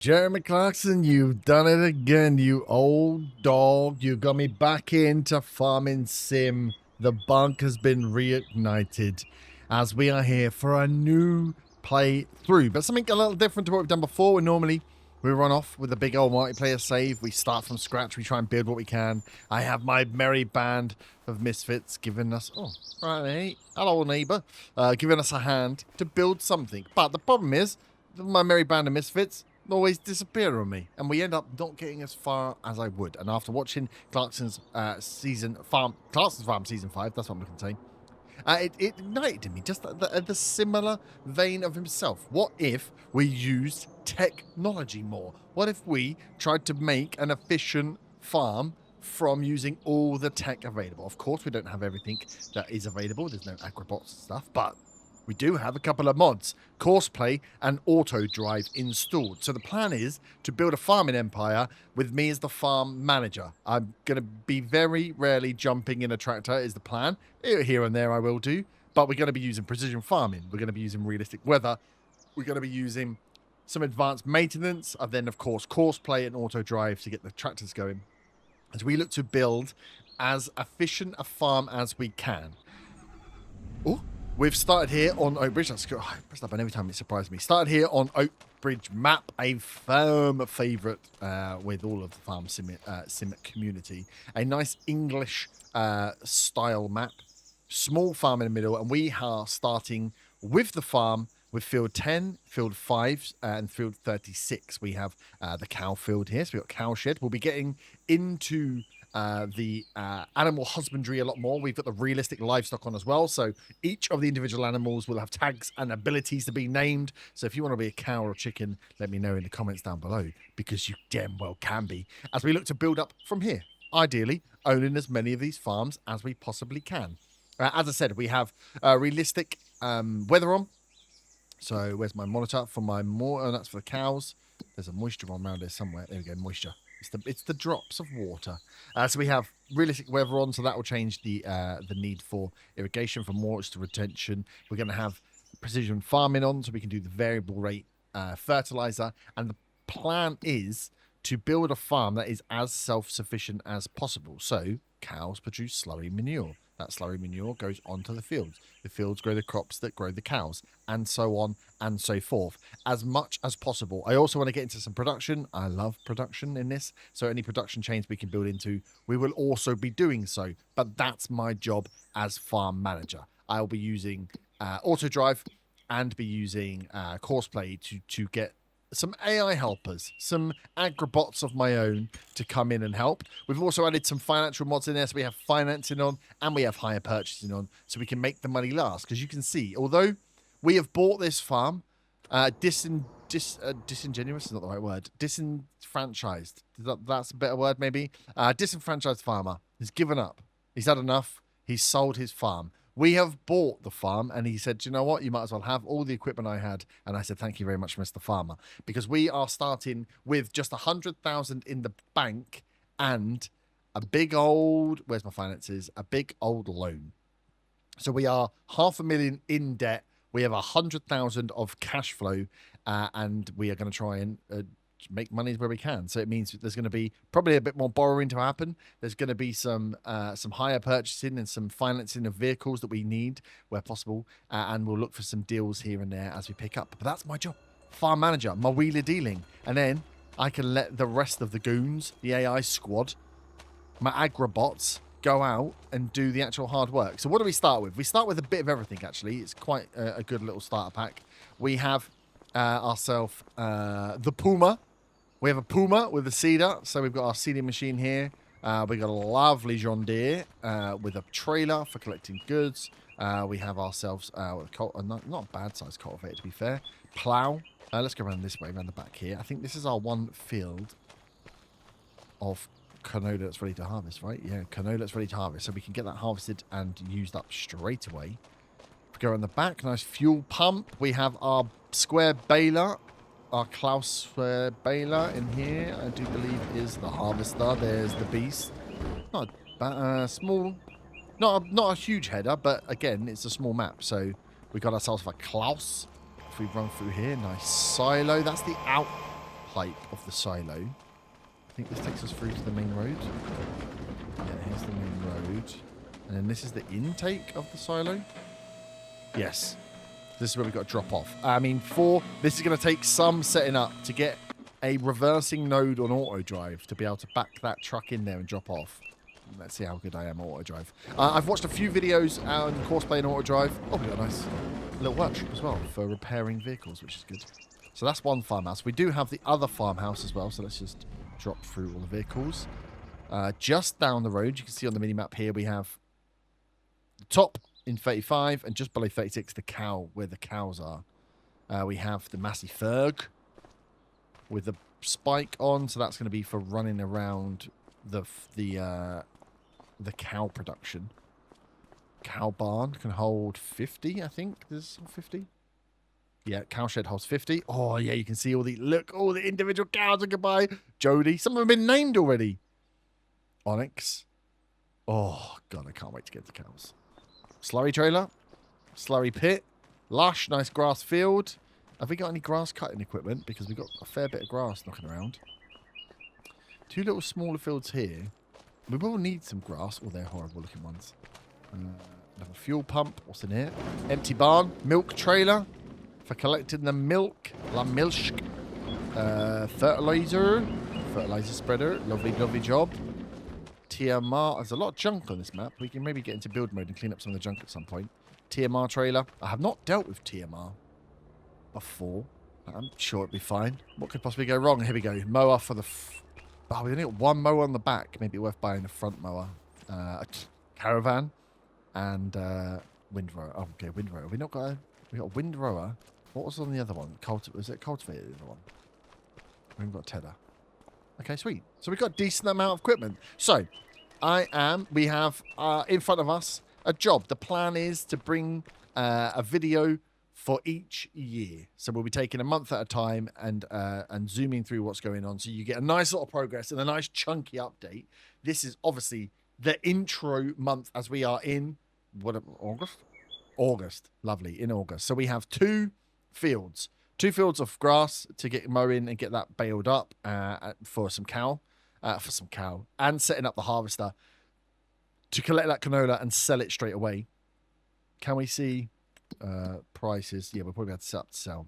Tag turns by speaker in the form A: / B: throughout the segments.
A: Jeremy Clarkson, you've done it again, you old dog. You got me back into farming sim. The bug has been reignited as we are here for a new playthrough, but something a little different to what we've done before. Normally, we run off with a big old multiplayer save. We start from scratch. We try and build what we can. I have my merry band of misfits giving us, oh, right, hey, hello, neighbor, giving us a hand to build something. But the problem is, my merry band of misfits always disappear on me, and we end up not getting as far as I would. And after watching Clarkson's Farm season 5, that's what I'm looking to say, it ignited in me just the similar vein of himself. What if we used technology more? What if we tried to make an efficient farm from using all the tech available? Of course, we don't have everything that is available. There's no agrobots and stuff, but we do have a couple of mods, Courseplay and Auto Drive installed. So the plan is to build a farming empire with me as the farm manager. I'm going to be very rarely jumping in a tractor is the plan. Here and there I will do, but we're going to be using precision farming. We're going to be using realistic weather. We're going to be using some advanced maintenance, and then of course Courseplay and Auto Drive to get the tractors going as we look to build as efficient a farm as we can. Oh, we've started here on Oakbridge. That's good. I press that button every time, it surprised me. Started here on Oakbridge map, a firm favourite with all of the farm sim community. A nice English style map. Small farm in the middle, and we are starting with the farm with field 10, field 5, and field 36. We have the cow field here, so we've got cow shed. We'll be getting into the animal husbandry a lot more. We've got the realistic livestock on as well, so each of the individual animals will have tags and abilities to be named. So if you want to be a cow or a chicken, let me know in the comments down below, because you damn well can be, as we look to build up from here, ideally owning as many of these farms as we possibly can. As I said, we have realistic weather on. So where's my monitor for my oh, that's for the cows. There's a moisture one around here somewhere. There we go, moisture. It's the drops of water. So we have realistic weather on, so that will change the need for irrigation, for moisture retention. We're going to have precision farming on, so we can do the variable rate fertilizer. And the plan is to build a farm that is as self-sufficient as possible. So cows produce slurry manure. That slurry manure goes onto the fields. The fields grow the crops that grow the cows, and so on and so forth, as much as possible. I also want to get into some production. I love production in this, so any production chains we can build into, we will also be doing so. But that's my job as farm manager. I'll be using Auto Drive and be using Courseplay to get some AI helpers, some agrobots of my own to come in and help. We've also added some financial mods in there, so we have financing on and we have hire purchasing on, so we can make the money last. Because you can see, although we have bought this farm, disingenuous is not the right word, disenfranchised. That's a better word, maybe. Disenfranchised farmer has given up. He's had enough. He's sold his farm. We have bought the farm, and he said, you know what, you might as well have all the equipment I had. And I said, thank you very much, Mr. Farmer, because we are starting with just 100,000 in the bank and a big old, where's my finances? A big old loan. So we are 500,000 in debt. We have 100,000 of cash flow, and we are going to try and make money where we can. So it means there's going to be probably a bit more borrowing to happen. There's going to be some hire purchasing and some financing of vehicles that we need where possible, and we'll look for some deals here and there as we pick up. But that's my job, farm manager, my wheeler dealing, and then I can let the rest of the goons, the AI squad, my agrobots, go out and do the actual hard work. So what do we start with? We start with a bit of everything, actually. It's quite a good little starter pack. We have ourselves the Puma. We have a Puma with a seeder, so we've got our seeding machine here. We've got a lovely John Deere with a trailer for collecting goods. We have ourselves not a bad sized cultivator, to be fair. Plow. Let's go around this way, around the back here. I think this is our one field of canola that's ready to harvest, right? Yeah, canola that's ready to harvest, so we can get that harvested and used up straight away. If we go around the back, nice fuel pump. We have our square baler. Our Klaus baler in here, I do believe, is the harvester. There's the beast. Not small, not a huge header, but again, it's a small map. So we got ourselves a Klaus. If we run through here, nice silo. That's the pipe of the silo. I think this takes us through to the main road. Yeah, here's the main road. And then this is the intake of the silo. Yes. This is where we've got to drop off. I mean, this is going to take some setting up to get a reversing node on auto drive to be able to back that truck in there and drop off. Let's see how good I am at auto drive. I've watched a few videos on Courseplay and auto drive. Oh, we got a nice little workshop as well for repairing vehicles, which is good. So that's one farmhouse. We do have the other farmhouse as well, so let's just drop through all the vehicles. Just down the road, you can see on the mini-map here, we have the top in 35 and just below 36, the cow, where the cows are. We have the Massey Ferg with the spike on, so that's going to be for running around the cow production. Cow barn can hold 50, I think. There's 50. Yeah, cow shed holds 50. Oh, yeah, you can see all the individual cows are goodbye. Jody. Some of them have been named already. Onyx. Oh, God, I can't wait to get the cows. Slurry trailer. Slurry pit. Lush, nice grass field. Have we got any grass cutting equipment? Because we've got a fair bit of grass knocking around. Two little smaller fields here. We will need some grass. Oh, they're horrible looking ones. Another fuel pump. What's in here? Empty barn. Milk trailer. For collecting the milk. La milk. Fertilizer. Fertilizer spreader. Lovely, lovely job. TMR. There's a lot of junk on this map. We can maybe get into build mode and clean up some of the junk at some point. TMR trailer. I have not dealt with TMR before. I'm sure it'll be fine. What could possibly go wrong? Here we go. Mower for the... Oh, we only got one mower on the back. Maybe worth buying a front mower. A caravan. And windrower. Oh, okay, windrower. We got a windrower. What was on the other one? Was it cultivator, the other one? We haven't got a tedder. Okay, sweet. So we've got a decent amount of equipment. So, we have in front of us a job. The plan is to bring a video for each year. So we'll be taking a month at a time and zooming through what's going on. So you get a nice lot of progress and a nice chunky update. This is obviously the intro month as we are in, August? August. Lovely, in August. So we have two fields of grass to get mowing and get that baled up for some cow, and setting up the harvester to collect that canola and sell it straight away. Can we see prices? Yeah, we'll probably have to set up to sell.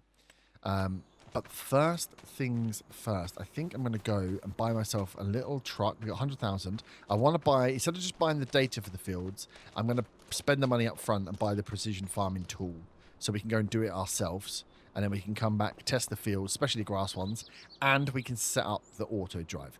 A: But first things first, I think I'm going to go and buy myself a little truck. We got 100,000. I want to buy, instead of just buying the data for the fields, I'm going to spend the money up front and buy the precision farming tool so we can go and do it ourselves. And then we can come back, test the fields, especially grass ones, and we can set up the auto drive.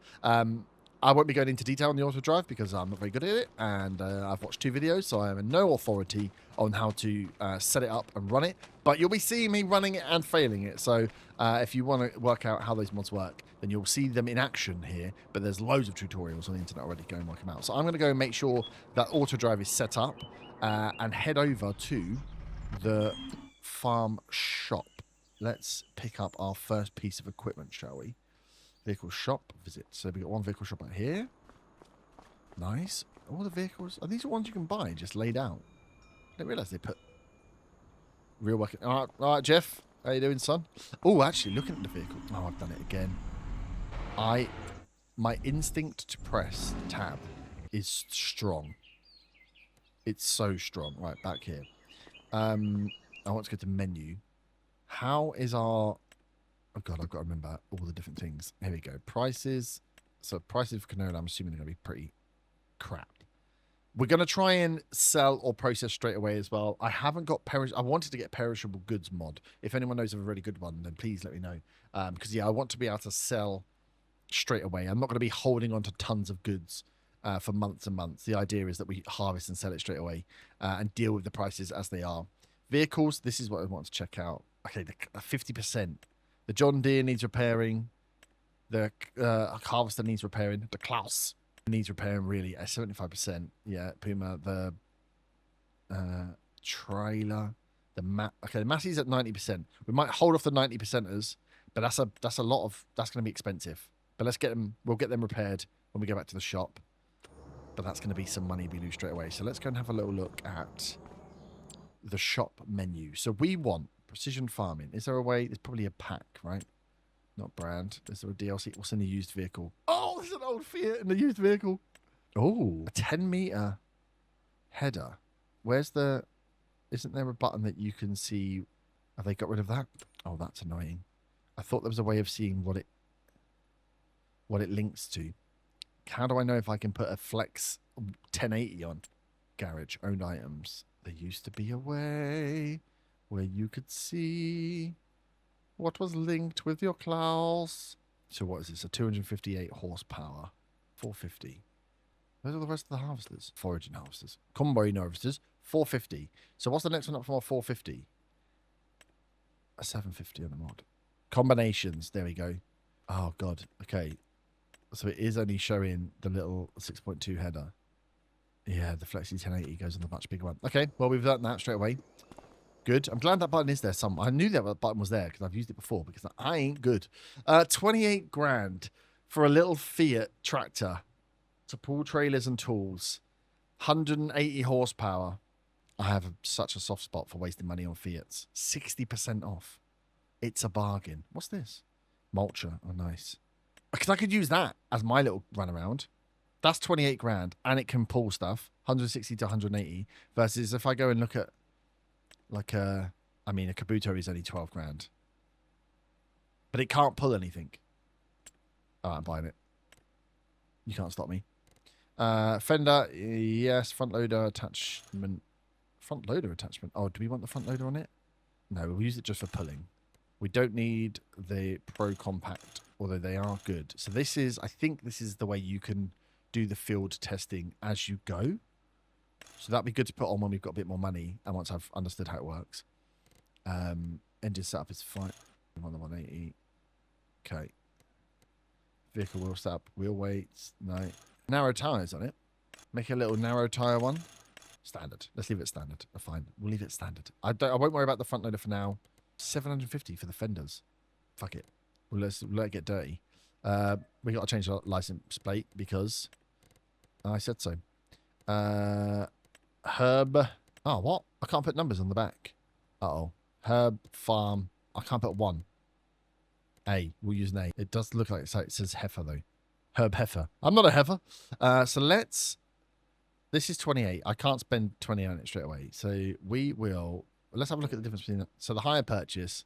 A: I won't be going into detail on the auto drive because I'm not very good at it, and I've watched 2 videos, so I have no authority on how to set it up and run it. But you'll be seeing me running it and failing it. So if you want to work out how those mods work, then you'll see them in action here. But there's loads of tutorials on the internet already. Go and work them out. So I'm going to go and make sure that auto drive is set up and head over to the farm shop. Let's pick up our first piece of equipment, shall we? Vehicle shop visit. So we got one vehicle shop out here. Nice. All the vehicles. Are these the ones you can buy just laid out? I didn't realise they put real work. All right, Jeff. How you doing, son? Oh, actually, looking at the vehicle. Oh, I've done it again. My instinct to press tab is strong. It's so strong. Right, back here. I want to go to menu. How is our... Oh, God, I've got to remember all the different things. Here we go. Prices. So prices for canola, I'm assuming, are going to be pretty crap. We're going to try and sell or process straight away as well. I haven't got I wanted to get perishable goods mod. If anyone knows of a really good one, then please let me know. Because, yeah, I want to be able to sell straight away. I'm not going to be holding on to tons of goods for months and months. The idea is that we harvest and sell it straight away and deal with the prices as they are. Vehicles, this is what I want to check out. Okay, the 50%. The John Deere needs repairing. The harvester needs repairing. The Klaus needs repairing really at 75%. Yeah, Puma. The trailer. The Massey's at 90%. We might hold off the 90%ers, but that's a lot of. That's going to be expensive. But let's get them. We'll get them repaired when we go back to the shop. But that's going to be some money we lose straight away. So let's go and have a little look at the shop menu. So we want precision farming. Is there a way? There's probably a pack, right? Not brand. Is there a DLC? What's in the used vehicle? Oh, there's an old Fiat in the used vehicle. Oh, a 10-meter header. Where's the... Isn't there a button that you can see... Have they got rid of that? Oh, that's annoying. I thought there was a way of seeing what it links to. How do I know if I can put a Flex 1080 on? Garage, owned items. There used to be a way where you could see what was linked with your class. So what is this? A 258 horsepower. 450. Those are the rest of the harvesters. Foraging harvesters. Combine harvesters. 450. So what's the next one up from our 450? A 750 on the mod. Combinations. There we go. Oh, God. Okay. So it is only showing the little 6.2 header. Yeah, the Flexi 1080 goes on the much bigger one. Okay, well, we've done that straight away. Good. I'm glad that button is there somewhere. I knew that button was there because I've used it before because I ain't good. 28 grand for a little Fiat tractor to pull trailers and tools. 180 horsepower. I have such a soft spot for wasting money on Fiats. 60% off. It's a bargain. What's this? Mulcher. Oh, nice. Because I could use that as my little runaround. That's 28 grand, and it can pull stuff, 160 to 180, versus if I go and look at, like, a Kabuto is only 12 grand. But it can't pull anything. Oh, I'm buying it. You can't stop me. Fender, yes, front loader attachment. Front loader attachment. Oh, do we want the front loader on it? No, we'll use it just for pulling. We don't need the Pro Compact, although they are good. So this is, I think this is the way you can do the field testing as you go. So that'd be good to put on when we've got a bit more money and once I've understood how it works. Engine setup is fine. I'm on the 180. Okay. Vehicle wheel setup, wheel weights, no. Narrow tyres on it. Make a little narrow tyre one. Standard. Let's leave it standard. Fine. We'll leave it standard. I won't worry about the front loader for now. 750 for the fenders. Fuck it. We'll let it get dirty. We got to change the license plate because I said so. Herb. Oh, what? I can't put numbers on the back. Uh-oh. Herb Farm. I can't put 1. A. We'll use an A. It does look like it says heifer, though. Herb heifer. I'm not a heifer. So let's... This is 28. I can't spend 20 on it straight away. So we will... Let's have a look at the difference between... So the hire purchase,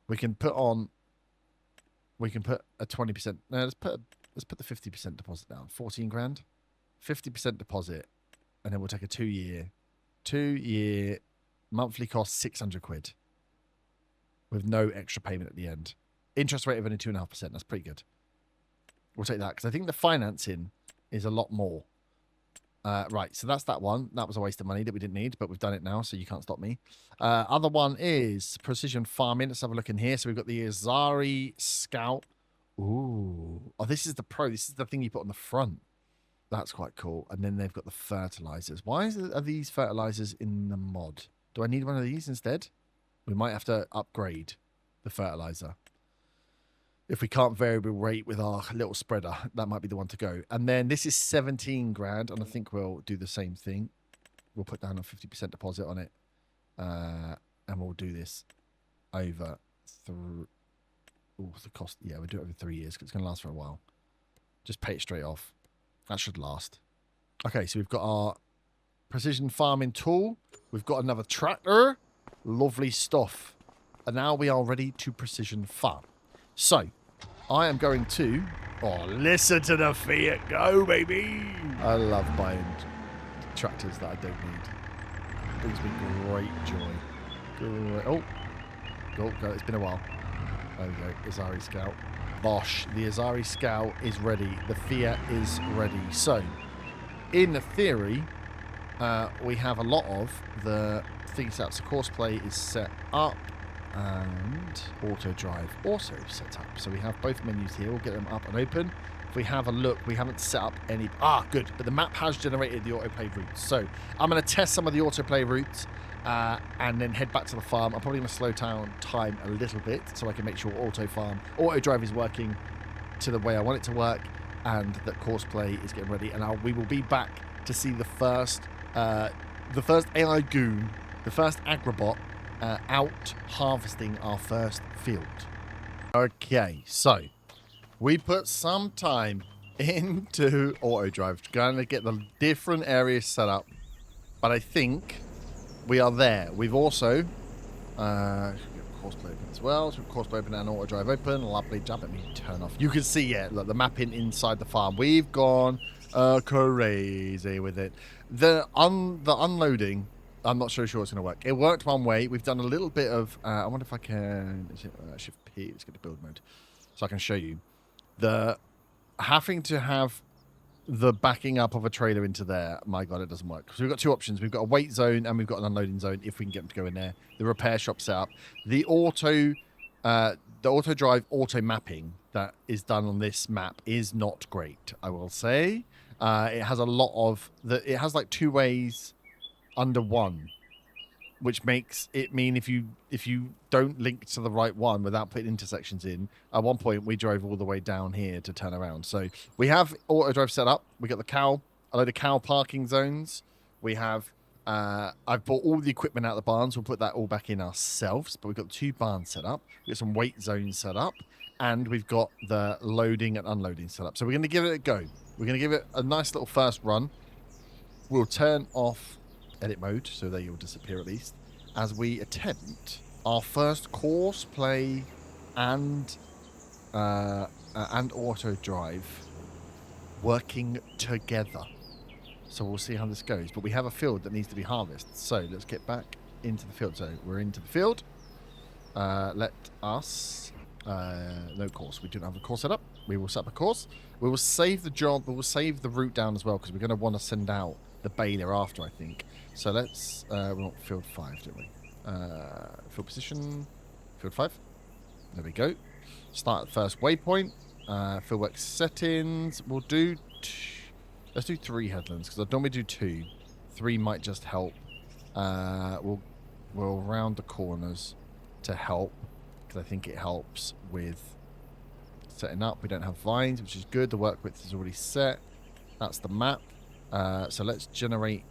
A: we can put on... We can put a 20%... No, let's put the 50% deposit down. 14 grand. 50% deposit. And then we'll take a 2-year. 2-year monthly cost 600 quid. With no extra payment at the end. Interest rate of only 2.5%. That's pretty good. We'll take that because I think the financing is a lot more. Right, so that's that one. That was a waste of money that we didn't need, but we've done it now, so you can't stop me. Other one is precision farming. Let's have a look in here. So we've got the Azari Scout. Ooh. Oh, this is the Pro. This is the thing you put on the front. That's quite cool. And then they've got the fertilizers. Why are these fertilizers in the mod? Do I need one of these instead? We might have to upgrade the fertilizer. If we can't variable rate with our little spreader, that might be the one to go. And then this is 17 grand, and I think we'll do the same thing. We'll put down a 50% deposit on it. And we'll do this over the cost. Yeah, we'll do it over 3 years because it's going to last for a while. Just pay it straight off. That should last. Okay, so we've got our precision farming tool. We've got another tractor. Lovely stuff. And now we are ready to precision farm. So, I am going to... Oh, listen to the Fiat go, baby! I love buying tractors that I don't need. It brings me great joy. Oh, it's been a while. There we go, Azari Scout. Bosh, the Azari Scout is ready. The Fiat is ready. So, in theory, we have a lot of the things out. So, courseplay is set up. And auto drive also set up. So we have both menus here. We'll get them up and open. If we have a look, we haven't set up any... Ah, good. But the map has generated the autoplay routes. So I'm going to test some of the autoplay routes and then head back to the farm. I'm probably going to slow down time a little bit so I can make sure auto drive is working to the way I want it to work and that courseplay is getting ready. And we will be back to see the first AI goon, the first agribot out harvesting our first field. Okay, so we put some time into auto drive, trying to get the different areas set up, but I think we are there. We've also course play open as well. So course play open and auto drive open. Lovely job. Let me turn off. You can see, yeah, look, the mapping inside the farm. We've gone crazy with it. The unloading, I'm not so sure it's going to work. It worked one way. We've done a little bit of. I wonder if I can. Is it, Shift P. Let's get to build mode, so I can show you the having to have the backing up of a trailer into there. My God, it doesn't work. So we've got two options. We've got a wait zone and we've got an unloading zone if we can get them to go in there. The repair shop set up. The auto drive auto mapping that is done on this map is not great, I will say. It has a lot of it has like two ways under one, which makes it mean if you don't link to the right one without putting intersections in, at one point we drove all the way down here to turn around. So we have auto drive set up. We got a load of cow parking zones. We have I've bought all the equipment out of the barns. We'll put that all back in ourselves, but we've got 2 barns set up. We've got some weight zones set up, and we've got the loading and unloading set up. So we're going to give it a go. We're going to give it a nice little first run. We'll turn off edit mode, so they will disappear at least, as we attempt our first course play and auto drive working together. So we'll see how this goes. But we have a field that needs to be harvested. So let's get back into the field. So we're into the field. Let us... no course. We don't have a course set up. We will set up a course. We will save the job. We will save the route down as well, because we're going to want to send out the baler after, I think. So let's... we want field 5, don't we? Field position, field 5. There we go. Start at first waypoint. Fieldwork settings. We'll do... let's do 3 headlands, because I normally do 2. 3 might just help. We'll round the corners to help, because I think it helps with setting up. We don't have vines, which is good. The work width is already set. That's the map. So let's generate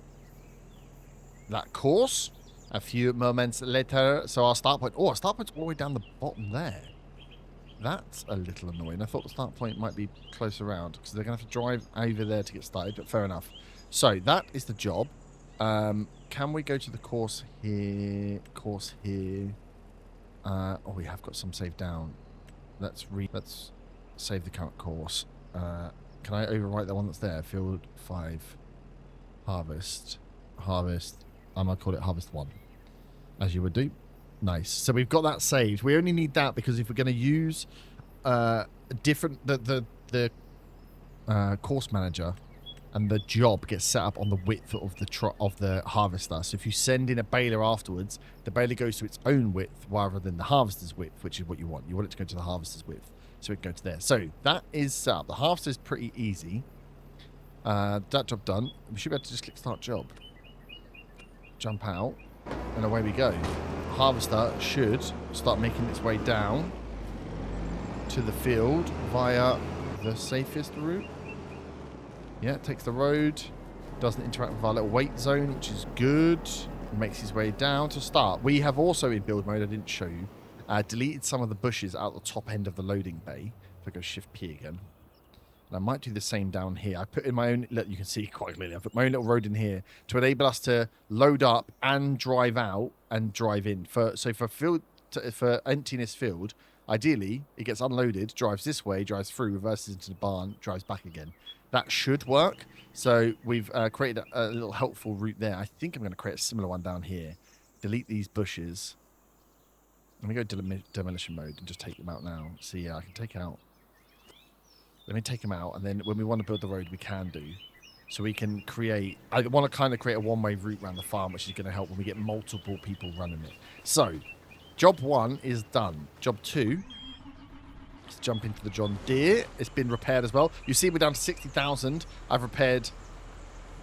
A: that course a few moments later. So our start point... our start point's all the way down the bottom there. That's a little annoying. I thought the start point might be close around, because they're going to have to drive over there to get started, but fair enough. So that is the job. Can we go to the course here? We have got some saved down. Let's save the current course. Can I overwrite the one that's there? Field 5. Harvest. I'm going to call it Harvest 1. As you would do. Nice. So we've got that saved. We only need that because if we're going to use different... The course manager and the job gets set up on the width of the harvester. So if you send in a baler afterwards, the baler goes to its own width rather than the harvester's width, which is what you want. You want it to go to the harvester's width. So it goes to there. So that is set up. The harvester is pretty easy. That job done. We should be able to just click start job. Jump out. And away we go. Harvester should start making its way down to the field via the safest route. Yeah, it takes the road. Doesn't interact with our little wait zone, which is good. Makes his way down to start. We have also, in build mode, I didn't show you, deleted some of the bushes out the top end of the loading bay. If I go Shift P again. And I might do the same down here. I put in my own... Look, you can see quite clearly. I put my own little road in here to enable us to load up and drive out and drive in. For emptiness field, ideally, it gets unloaded, drives this way, drives through, reverses into the barn, drives back again. That should work. So we've created a little helpful route there. I think I'm going to create a similar one down here. Delete these bushes. Let me go demolition mode and just take them out now. See, yeah, I can take out... Let me take them out, and then when we want to build the road, we can do. So we can create... I want to kind of create a one-way route around the farm, which is going to help when we get multiple people running it. So, job 1 is done. Job 2... Let's jump into the John Deere. It's been repaired as well. You see we're down to 60,000. I've repaired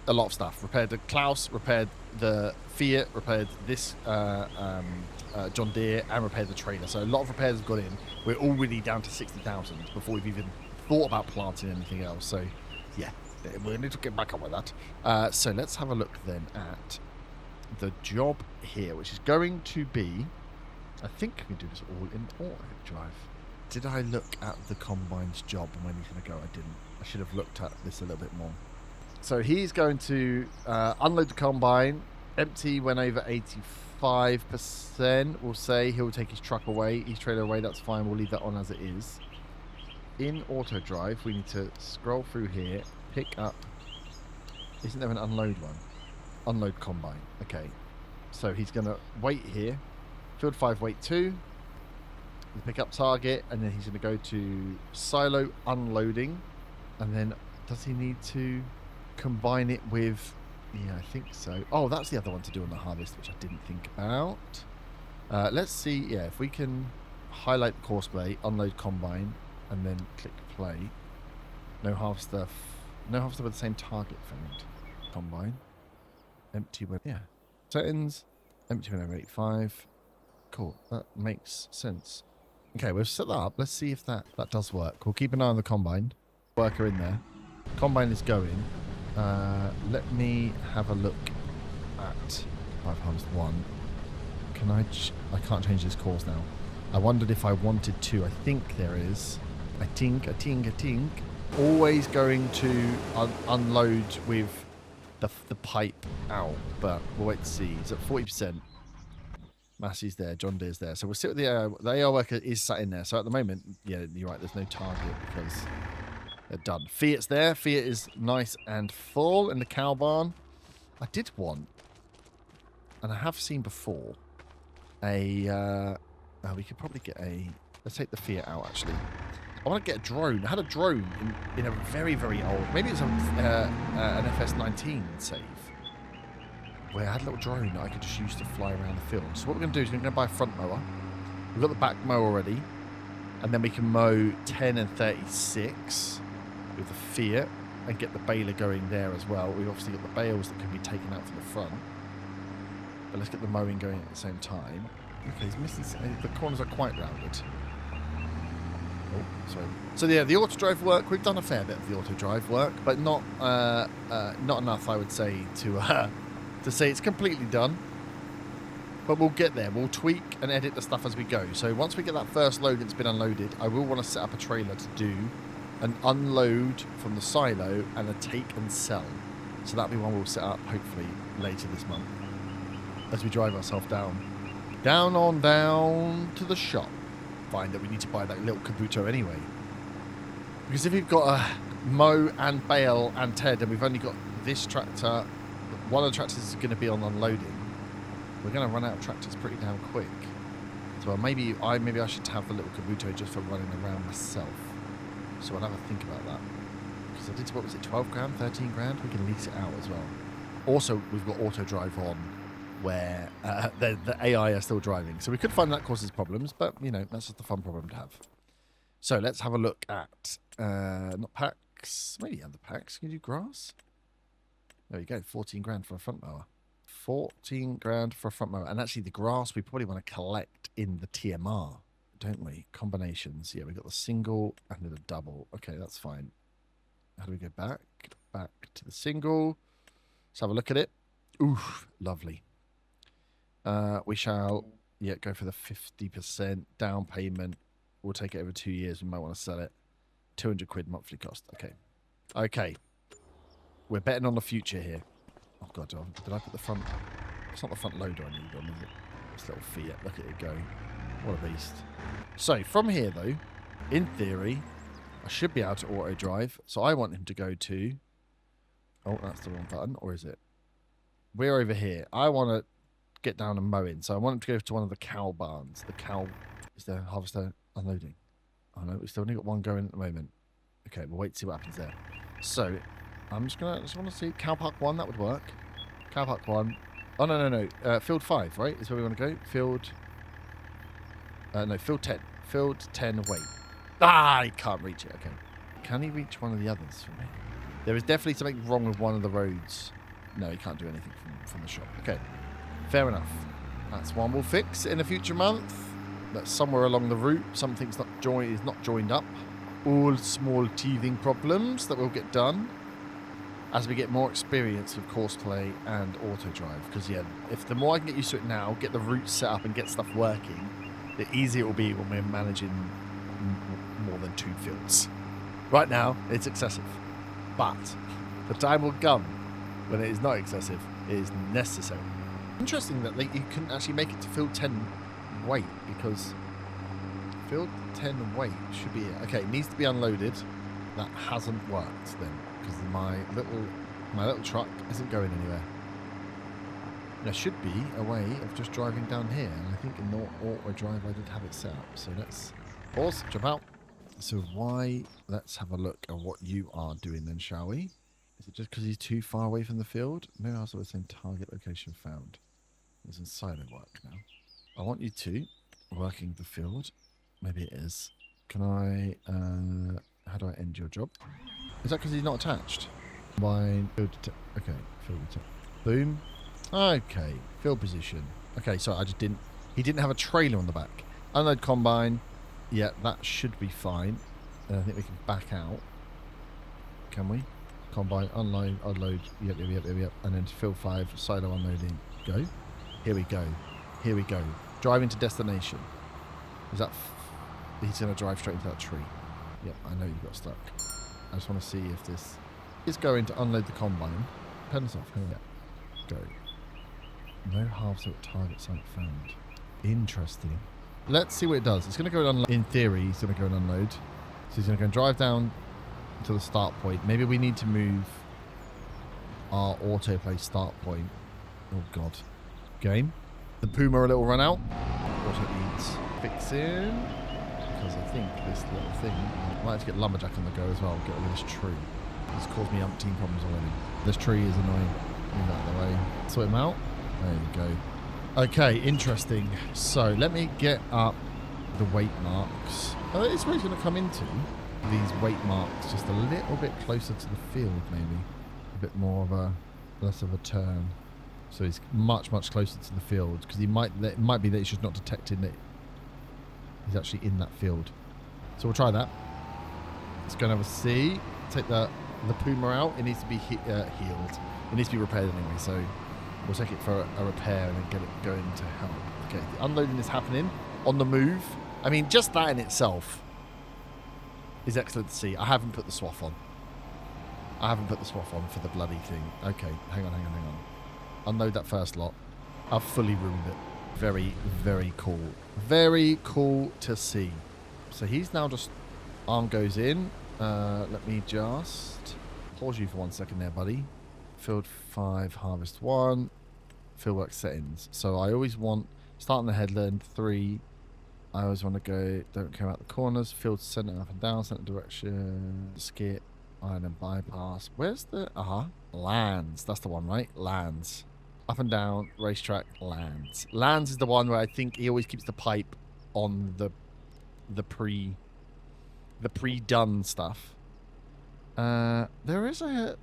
A: a lot of stuff. Repaired the Klaus, repaired the Fiat, repaired this John Deere, and repaired the trailer. So a lot of repairs have got in. We're already down to 60,000 before we've even thought about planting anything else. So, yeah, we need to get back on with that. So let's have a look then at the job here, which is going to be... I think we can do this all in auto drive. Did I look at the combine's job and when he's going to go? I didn't. I should have looked at this a little bit more. So he's going to unload the combine, empty when over 85%. We'll say he'll take his truck away, his trailer away. That's fine. We'll leave that on as it is. In auto drive, we need to scroll through here, pick up. Isn't there an unload one? Unload combine. Okay. So he's going to wait here. Field 5, wait 2. Pick up target, and then he's going to go to silo unloading. And then does he need to combine it with... Yeah, I think so. Oh, that's the other one to do on the harvest, which I didn't think about. Let's see. Yeah, if we can highlight the course play, unload combine, and then click play. No harvester. No harvester with the same target found. Combine. Empty when... Yeah. Settings. Empty when over 85. Cool. That makes sense. Okay, we've set that up. Let's see if that does work. We'll keep an eye on the combine. Worker in there. Combine is going. Let me have a look at 5 harvest 1. Can I can't change this course now. I wondered if I wanted to. I think there is. I think. Always going to unload with the pipe out, but we'll wait to see. It's at 40%. Massey's there, John Deere's there. So we'll sit with the AR worker is sat in there. So at the moment, yeah, you're right, there's no target because they're done. Fiat's there. Fiat is nice and full in the cow barn. I did want, and I have seen before, we could probably get a... Let's take the Fiat out, actually. I want to get a drone. I had a drone in a very, very old... Maybe it's an FS19 save. Where I had a little drone that I could just use to fly around the field. So what we're going to do is we're going to buy a front mower. We've got the back mower already. And then we can mow 10 and 36 with the Fiat and get the baler going there as well. We've obviously got the bales that can be taken out from the front. But let's get the mowing going at the same time. Okay, he's missing... The corners are quite rounded. Oh, sorry. So yeah, the auto drive work, we've done a fair bit of the auto drive work, but not enough, I would say, to say it's completely done. But we'll get there. We'll tweak and edit the stuff as we go. So once we get that first load that's been unloaded, I will want to set up a trailer to do an unload from the silo and a take and sell. So that'll be one we'll set up hopefully later this month as we drive ourselves down to the shop. Find that we need to buy that little Kabuto anyway. Because if you've got a mow and bale and Ted and we've only got this tractor, one of the tractors is going to be on unloading, we're going to run out of tractors pretty damn quick. So maybe I should have the little Kabuto just for running around myself. So I'll have a think about that. Because I did, what was it, 12 grand, 13 grand? We can lease it out as well. Also, we've got auto drive on where the AI are still driving. So we could find that causes problems, but, you know, that's just a fun problem to have. So let's have a look at, not packs, maybe under packs. Can you do grass? There you go, 14 grand for a front mower. 14 grand for a front mower. And actually the grass we probably want to collect in the TMR, don't we? Combinations. Yeah, we've got the single and then the double. Okay, that's fine. How do we go back? Back to the single. Let's have a look at it. Oof, lovely. We shall, go for the 50% down payment. We'll take it over 2 years. We might want to sell it. 200 quid monthly cost. Okay. Okay. We're betting on the future here. Oh, God. Did I put the front... It's not the front loader I need on, is it? This little Fiat. Look at it go. What a beast. So, from here, though, in theory, I should be able to auto drive. So, I want him to go to... Oh, that's the wrong button. Or is it? We're over here. I want to get down and mow in. So, I want him to go to one of the cow barns. The cow... Is there a harvester unloading? Oh, no. We've still only got one going at the moment. Okay, we'll wait to see what happens there. So... I just want to see Cow Park 1, that would work. Cow Park 1. Oh, no. Field 5, right? Is where we want to go. Field... no, Field 10. Field 10, wait. Ah, he can't reach it. Okay. Can he reach one of the others for me? There is definitely something wrong with one of the roads. No, he can't do anything from the shop. Okay. Fair enough. That's one we'll fix in a future month. That's somewhere along the route. Something's not joined up. All small teething problems that will get done as we get more experience with course play and auto drive. Because if the more I can get used to it now, get the route set up and get stuff working, the easier it will be when we're managing more than 2 fields. Right now, it's excessive. But the time will come when it is not excessive. It is necessary. Interesting that you couldn't actually make it to field 10 weight, because field 10 weight should be it. Okay, it needs to be unloaded. That hasn't worked then, because my little truck isn't going anywhere. There should be a way of just driving down here, and I think in auto drive I did have it set up. So let's pause, jump out. So let's have a look at what you are doing then, shall we? Is it just because he's too far away from the field? No, I was always saying target location found. It's in silo work now. I want you to working the field. Maybe it is. Can I, how do I end your job? Is that because he's not attached? Field okay, field detect. Boom. Okay, field position. Okay, so he didn't have a trailer on the back. Unload combine. Yeah, that should be fine. And I think we can back out. Can we? Combine, unload. Yep. And then field 5, silo unloading. Go. Here we go. Driving to destination. Is that... He's going to drive straight into that tree. Yep, I know you got stuck. I just want to see if this is going to unload the combine. Turn this off. Hang on. Go. No halves at target site found. Interesting. Let's see what it does. It's going to go and unload. In theory, he's going to go and unload. So he's going to go and drive down to the start point. Maybe we need to move our autoplay start point. Oh, God. Game. The Puma a little run out. What it needs fixing. Because I think this little thing... I might have to get Lumberjack on the go as well. Get rid of this tree. It's caused me umpteen problems already. This tree is annoying. Move that out of the way. Sort him out. There you go. Okay, interesting. So let me get up the weight marks. Oh, it's where he's going to come into. These weight marks just a little bit closer to the field, maybe. A bit more of a, less of a turn. So he's much, much closer to the field, because it might be that he's just not detecting that he's actually in that field. So we'll try that. Let's go and have a see. Take the Puma out. It needs to be healed. It needs to be repaired anyway, so we'll take it for a repair and then get it going to help. Okay, the unloading is happening on the move. I mean, just that in itself is excellent to see. I haven't put the swath on. For the bloody thing. Okay, hang on. Unload that first lot. I've fully ruined it. Very, very cool. Very cool to see. So he's now just... Arm goes in. Let me just... Pause you for 1 second there, buddy. Field 5, harvest 1. Fieldwork settings. So I always want... Start on the headland. 3. I always want to go... Don't care about the corners. Field center up and down. Center direction. Skip. Island bypass. Where's the... Lands. That's the one, right? Lands. Up and down. Racetrack. Lands. Lands is the one where I think he always keeps the pipe on the pre-done stuff. There is a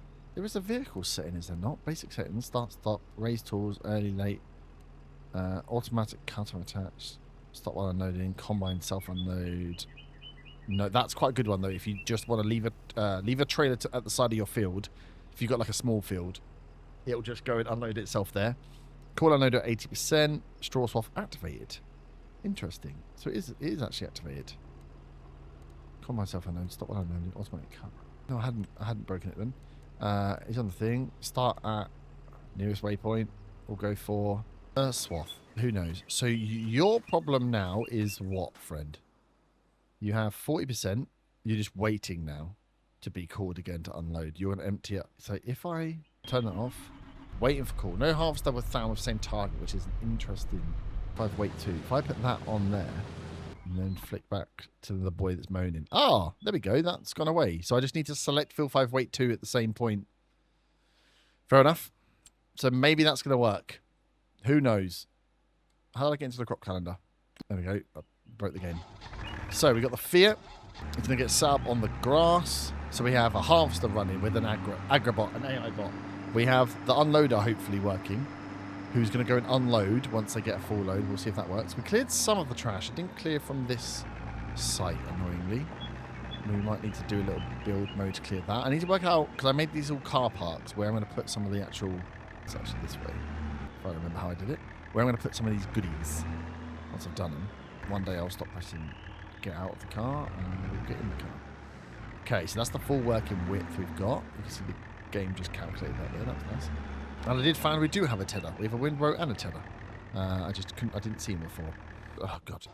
A: vehicle setting, is there not? Basic settings, start, stop, raise tools, early, late, automatic cutter attached, stop while unloading, combine self-unload. No, that's quite a good one though. If you just want to leave a trailer at the side of your field, if you've got like a small field, it'll just go and unload itself there. Call unloader at 80%, straw swath activated. Interesting. So it is actually activated. Call myself unload, stop while unloading, automatic cut. No, I hadn't broken it then. He's on the thing. Start at nearest waypoint. We'll go for swath. Who knows? So your problem now is what, friend? You have 40%. You're just waiting now to be called again to unload. You're going to empty it. So if I turn that off, waiting for call. No harvester was found with same target, which is an interesting 5 weight 2. If I put that on there, and then flick back to the boy that's moaning. Ah, there we go. That's gone away. So I just need to select fill 5 weight 2 at the same point. Fair enough. So maybe that's going to work. Who knows? How did I get into the crop calendar? There we go. I broke the game. So we got the Fiat. It's going to get set up on the grass. So we have a harvester running with an agribot, an AI bot. We have the unloader hopefully working, who's going to go and unload once they get a full load. We'll see if that works. We cleared some of the trash. It didn't clear from this site, annoyingly. We might need to do a little build mode to clear that. I need to work out, because I made these all car parks, where I'm going to put some of the actual... It's actually this way, if I remember how I did it. Where I'm going to put some of these goodies once I've done them. One day I'll stop pressing get out of the car and we'll get in the car. Okay, so that's the full working width we've got. You can see the game just calculated that there. That's nice. And I did find we do have a tether. We have a windrow and a tether. I didn't see him before. Oh, God.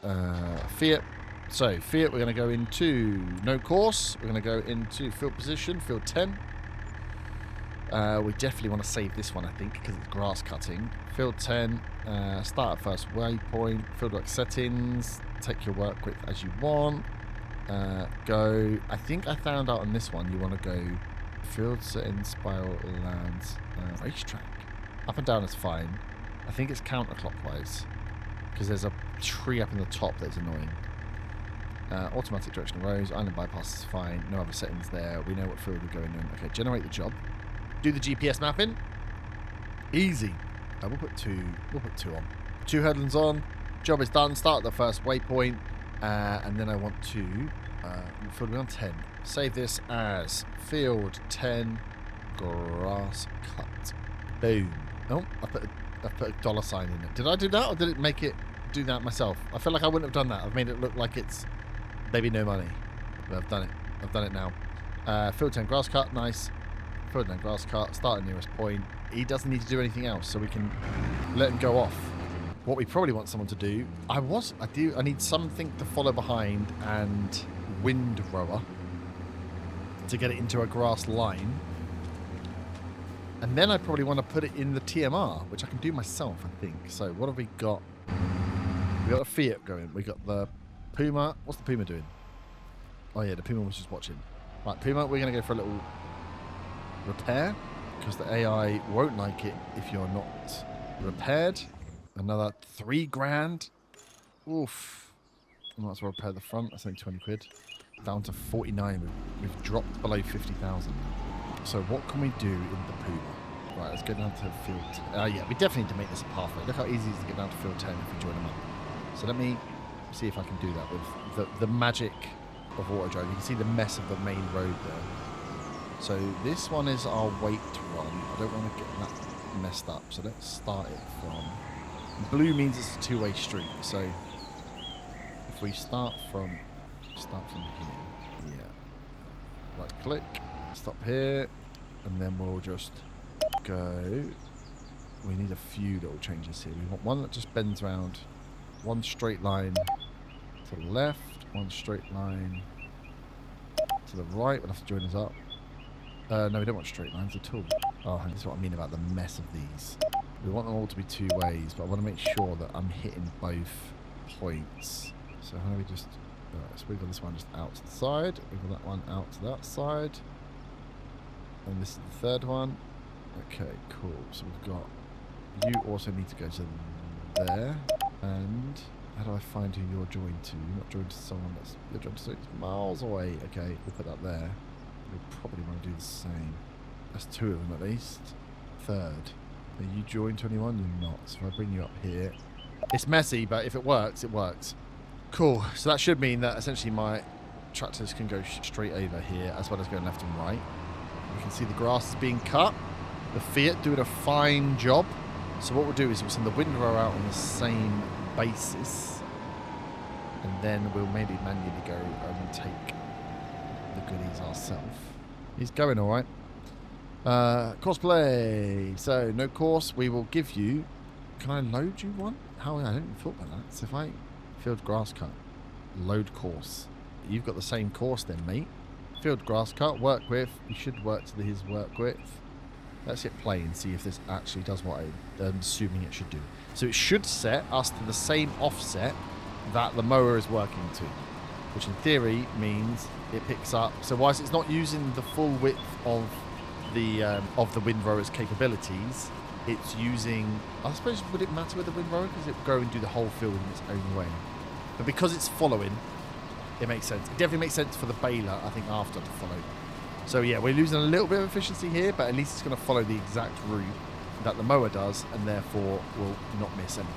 A: Fiat. So, Fiat, we're going to go into no course. We're going to go into field position, field 10. We definitely want to save this one, I think, because it's grass cutting. Field 10, start at first waypoint, field work settings, take your work width as you want. Go, I think I found out on this one, you want to go field settings, spiral, lands, racetrack. Up and down is fine. I think it's counterclockwise, because there's a tree up in the top that's annoying. Automatic directional roads, island bypass is fine, no other settings there. We know what field we're going in. Okay, generate the job. Do the GPS mapping. Easy. We'll put two on. 2 headlands on. Job is done. Start at the first waypoint. And then I want to field on 10. Save this as field 10 grass cut. Boom. Oh, I put a dollar sign in it. Did I do that, or did it make it do that myself? I feel like I wouldn't have done that. I've made it look like it's maybe no money. But I've done it. I've done it now. Field 10 grass cut. Nice. Field 10 grass cut. Start at nearest point. He doesn't need to do anything else, so we can let him go off. What we probably want someone to do, I need something to follow behind and windrower to get it into a grass line. And then I probably want to put it in the TMR, which I can do myself, I think. So what have we got? We got a Fiat going. We got the Puma. What's the Puma doing? Oh yeah, the Puma was just watching. Right, Puma, we're going to go for a little repair, because the AI won't like it if you're not repaired. Another 3 grand. Oof. I might as well repair the front. That's only 20 quid. Down to 49. We've dropped below 50,000. So what can we do in the Puma? Right, let's go down to field 10. Yeah, we definitely need to make this a pathway. Look how easy it is to get down to field 10 if we join them up. So let me see if I can do that with the magic of auto drive. You can see the mess of the main road there. So this one is our weight run. I don't want to get that messed up. So let's start it from... Blue means it's a 2-way street. So if we start from here. Yeah. Right click. Stop here. And then we'll just go... We need a few little changes here. We want one that just bends around. One straight line to the left. One straight line to the right. We'll have to join us up. No, we don't want straight lines at all. Oh, this is what I mean about the mess of these. We want them all to be 2 ways, but I want to make sure that I'm hitting both points. So how do we just... so we've got this one just out to the side. We've got that one out to that side. And this is the third one. Okay, cool. So we've got... You also need to go to there. And how do I find who you're joined to? You're not joined to someone that's... You're joined to 6 miles away. Okay, we'll put that there. We probably want to do the same. That's 2 of them at least. Third. Are you joined to anyone? You're not. So if I bring you up here. It's messy, but if it works, it works. Cool. So that should mean that essentially my tractors can go straight over here as well as going left and right. You can see the grass is being cut. The Fiat doing a fine job. So what we'll do is we'll send the windrow out on the same basis. And then we'll maybe manually go and take the goodies ourselves. He's going all right. Cosplay. So no course. We will give you. Can I load you one? How? I didn't thought about that. So if I field grass cut, load course. You've got the same course then, mate. Field grass cut. Work width. You should work to his work width. Let's hit play and see if this actually does what I'm assuming it should do. So it should set us to the same offset that the mower is working to, which in theory means it picks up. So whilst it's not using the full width of the windrower's capabilities, it's using... I suppose, would it matter with the windrower? Because it would go and do the whole field in its own way. But because it's following, it makes sense. It definitely makes sense for the baler, I think, after to follow. So yeah, we're losing a little bit of efficiency here, but at least it's going to follow the exact route that the mower does, and therefore will not miss anything,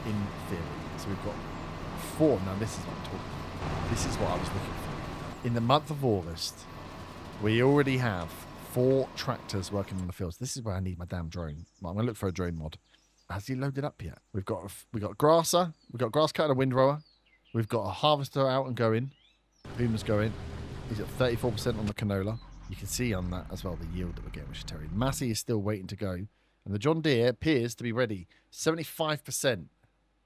A: in theory. So we've got 4. Now this is what I'm talking about. This is what I was looking for. In the month of August, we already have 4 tractors working on the fields. This is where I need my damn drone. Well, I'm going to look for a drone mod. Has he loaded up yet? We've got grasser, we've got grass cutter and a windrower. We've got a harvester out and going. Boomer's going. He's at 34% on the canola. You can see on that as well the yield that we're getting, which is terrible. Massey is still waiting to go. And the John Deere appears to be ready. 75%.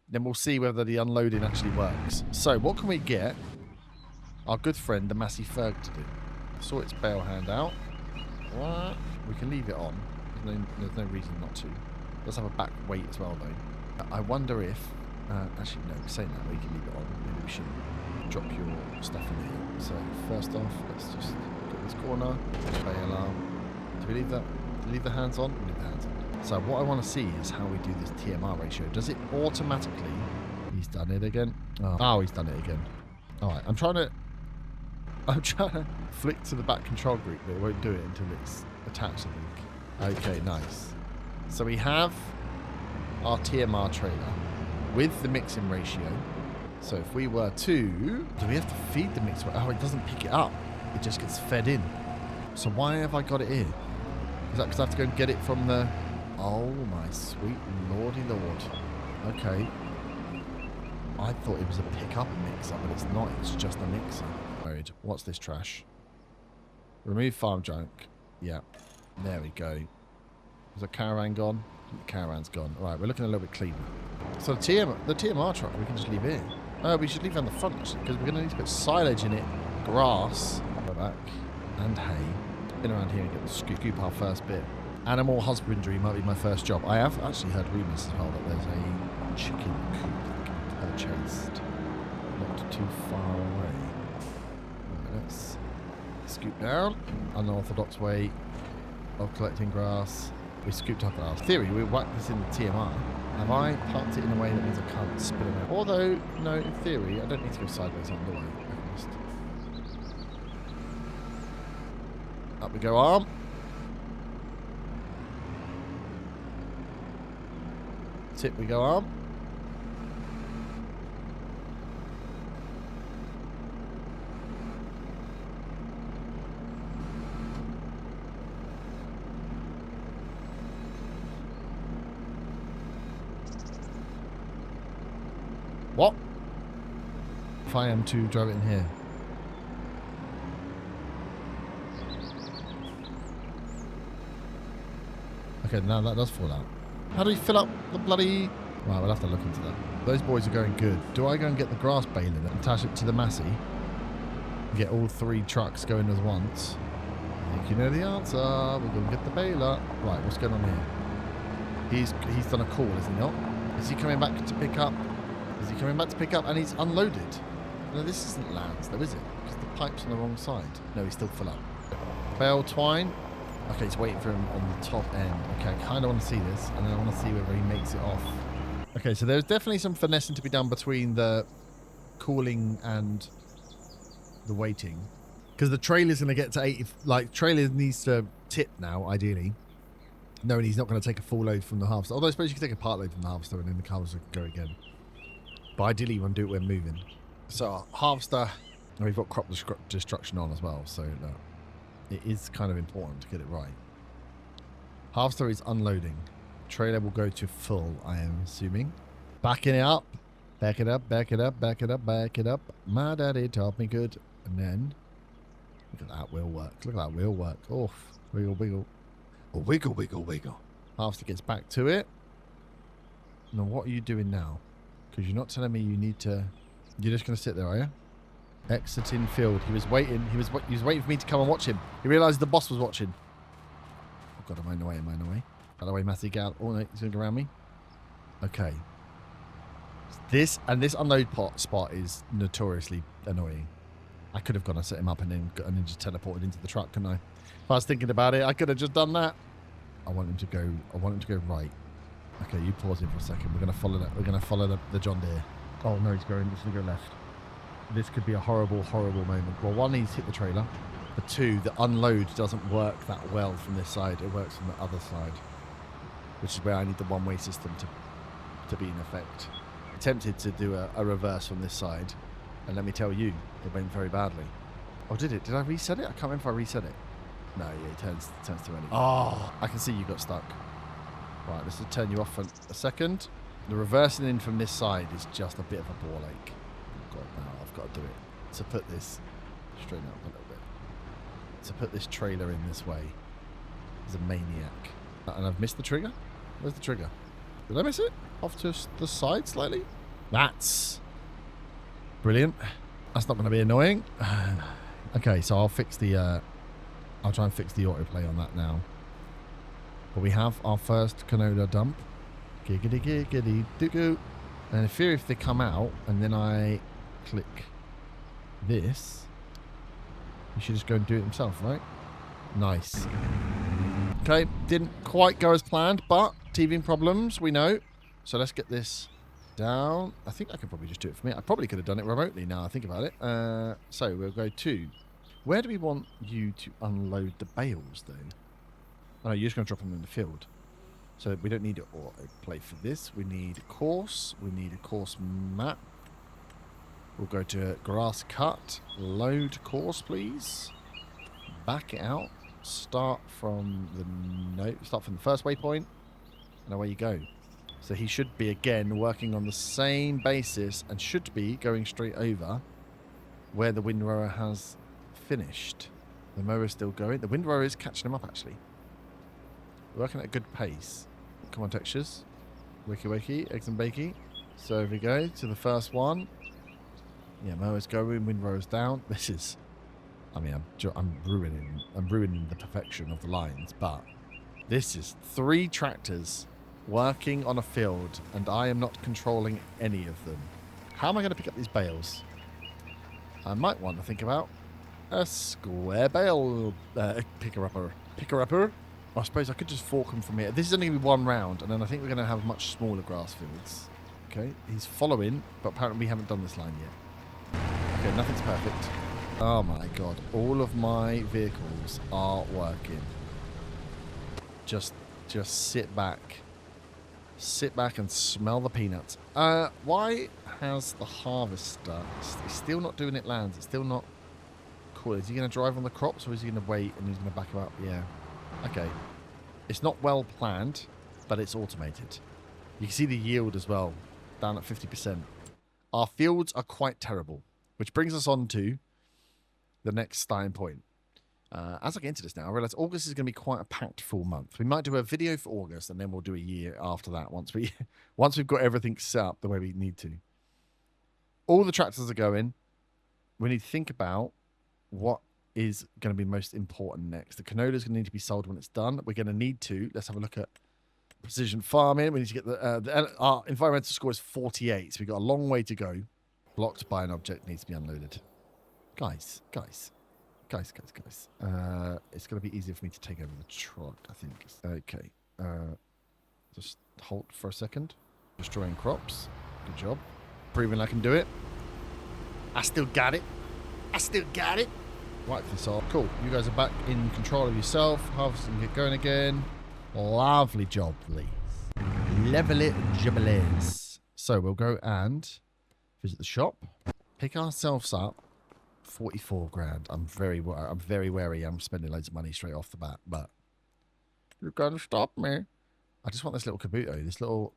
A: Then we'll see whether the unloading actually works. So what can we get our good friend, the Massey Ferg, to do? Sort its bale hand out. What? We can leave it on. There's no reason not to. It does have a back weight as well, though. I wonder if... actually, no, saying that, we can leave it on. Maybe we should drop your stuff in here. So, first off, let's just get this corner. Bale arm. Do we leave that? Leave the hands on? Leave the hands on. So, what I want to see is how we do this TMR ratio. Does it automatically... He's done it again. Oh, he's done it again. Alright, I'm trying to flick to the back control group, but it won't do it until it's attached, I think. Okay, nice. So we have our TMR trailer with the mixing ratio. So if we were to... Do we have to feed the mix? Oh, it doesn't pick it up. It just gets fed in. So why have I got it here? Is that because I have to go and get it from the... Oh, my sweet lordy lord. Okay. I thought it was a pick-up mixer, but it's not. It's just a mixer. What's this trash? Remove farm junk. Yeah. There we go. Is the caravan gone? The caravan's gone. All right, we're looking a little bit cleaner. So the TMR truck, we can just leave here. We should leave it on the front, actually, because we're going to need to put silage in it, grass, back, and hay. Been around here and get the scoop our first bit. Animal husbandry might be my first job. I have actually heard rumours as well that there's a chicken coop that can be purchased not too far away. Let's scoop down. Unorthodox way of collecting grass. We scooped up grass. In theory, we whack this in the TMR. Have I parked it in a way that means I can't spit it out? Although, no, in theory, I don't need to go sideways on the way. I can just... Up we go, arm. Tip we go, arm. What? If I am to drive it in here. Okay, now that does fall out. How do we fill up the bloody... Right, we'll have to look into that. Those boys are going good. Do I go and get the grass baler and attach it to the Massey? Get all 3 trucks going as once? I think you know the answer. We're going to get the baler. Right, what's going on here? He's done a call, is he not? Is he coming back to pick up? Is he coming back to pick up? And he's unloaded. No, this isn't Lands, though, is it? Because the pipe's on the wrong side. No, he's still full up. Bale twine. Okay, he's waiting for him on the top end. Okay, I kind of want to see this, and then I want to see whether he makes it off. Okay, so there's definitely some finessing to be done between the cooling and the waiting. Because the trailer's going to get to 80... Like, trailer needs to tip now, ideally. Knowing he's not going to take a full load from the harvester. Although I suppose you can take a part load from the harvester, and then the harvester can go again. But ideally, you want to do it when moving. So, harvester... And we've got crop destruction on as well, so... No. It is kind of important to get it right. Harvester is unloading. Trailer will go to full, I am assuming. Backing it up. Back it up, back it up, back it up, back it up. My daddy taught me good. And then... Look at that wheel work. Look at that wheel work. Oh, wiggle, wiggle. Oh, wiggle, wiggle, wiggle. Harvester gets back to it. Now, what are you doing now? Because you're not telling me you need to... You're just going to sit there, are you? Exiting field. He was waiting. He was waiting for me to come and watch him. He realised the boss was watching. Oh God, I'm in the way. I'm in the way. By the way, Matthew Gal. Oh no, he's going to go around me. Okay. This unload spot is notoriously annoying. I could have gone and set him up and then just teleported into the truck, couldn't I? If I was thinking about it, I could have just done that. I want him to go. I want him to go right. Okay, you pause him for a second. We're going to follow that. We're going to follow the John Deere. Oh no, he's going. He's going to go left. This could be a horrible, horrible moment. Well, one, he's hit the trailer. But two, the unload doesn't work that well from this side. It works from the other side, which is where I need the one-way system to be in effect. I tempted to do a reverse from this side, and let me tell you, it went very badly. Oh, did it? Did I reset it? I can't remember if I reset it. No, yeah, it turns to any. Oh, I can see you got stuck. Right, let's just turn you off for a second. The reversing in from this side is just a bit of a ball ache. God, got to do it. To put this, straighten up a little bit. To put this trailer in this way is a maniac. And I've missed the trigger? Where's the trigger? Did I miss it? Off to the side slightly? That's brilliant. That's not going to be annoying. Okay, so I'll fix the... I'll try and fix the autoplay on that now. But we have our first canola dump. Giggity giggity doo goo. And in theory, if they come out and then I click this, he should just go and do it himself, right? Nice. Okay, didn't quite go as planned, but teething problems, we know. So let's get this down. I think I could probably just do it for me. I probably could have done it remotely now I think about it. So we'll go to... Where do we want you to unload the bales, though? Oh, no, you're just going to drop them in the field. So we don't need an autoplay for this. We need a course. We need a course map. We'll go to grass cut. Load course, please. Back it out. Start from the first waypoint. And away you go. So he should be, again, working on the same basis and should be going straight over where the windrower has finished. The mower's still going. The windrower is catching him up, actually. Working at a good pace. Come on, textures. Wakey wakey, eggs and bakey. So if we go to the first one. Yeah, mower's going, windrower's down. This is... I mean, I'm ruining the perfection of the lines, but this is 3 tractors working on a field, and I am not controlling any of them. How am I going to pick up these bales? I might want to think about a square bale picker-upper. I suppose I could just fork them from here. This is only going to be 1 round, and then I think we're going to have much smaller grass fields. Okay, he's following, but apparently we haven't done this line yet. Okay, nothing's perfect. Oh my god, all of my vehicles are working. Just sit back. Sit back and smell the peanuts. Why has the harvester... It's still not doing it lands. It's still not... Cool. Is he going to drive on the crops or is he going to wait and he's going to back him up? Yeah. Okay. It's not well planned, but it's automated. You can see the yield as well, down at 50%. Our fields are quite terrible, which brings us on to the next starting point. As I get into this now, I realise August is going to be quite a packed full month. We might do a video for August, and then we'll do a year after that once we've got everything set up the way we need to. All the tractors are going. We need to think about what is going to be most important next. The canola is going to need to be sold when it's done. We're going to need to... Let's have a look at precision farming. We need to get our environmental score is 48, so we've got a long way to go. Blocked by an object needs to be unloaded. Guys. It's going to be easier for me to take over the truck, I think. Okay. Just hold for a second. Destroying crops. Good job. Proving I can do it. I still got it. Wipe this off. Cool. You guys are back in control of yourself. Harvesting, get going again. Lovely job, Lee. Level it, jibbles. So we'll go and visit the shop. Pick ourselves up. 44 grand. I'm very wary. I'm spending loads of money straight off the bat, but you're gonna stop me. I just want this little Kabuto. This little...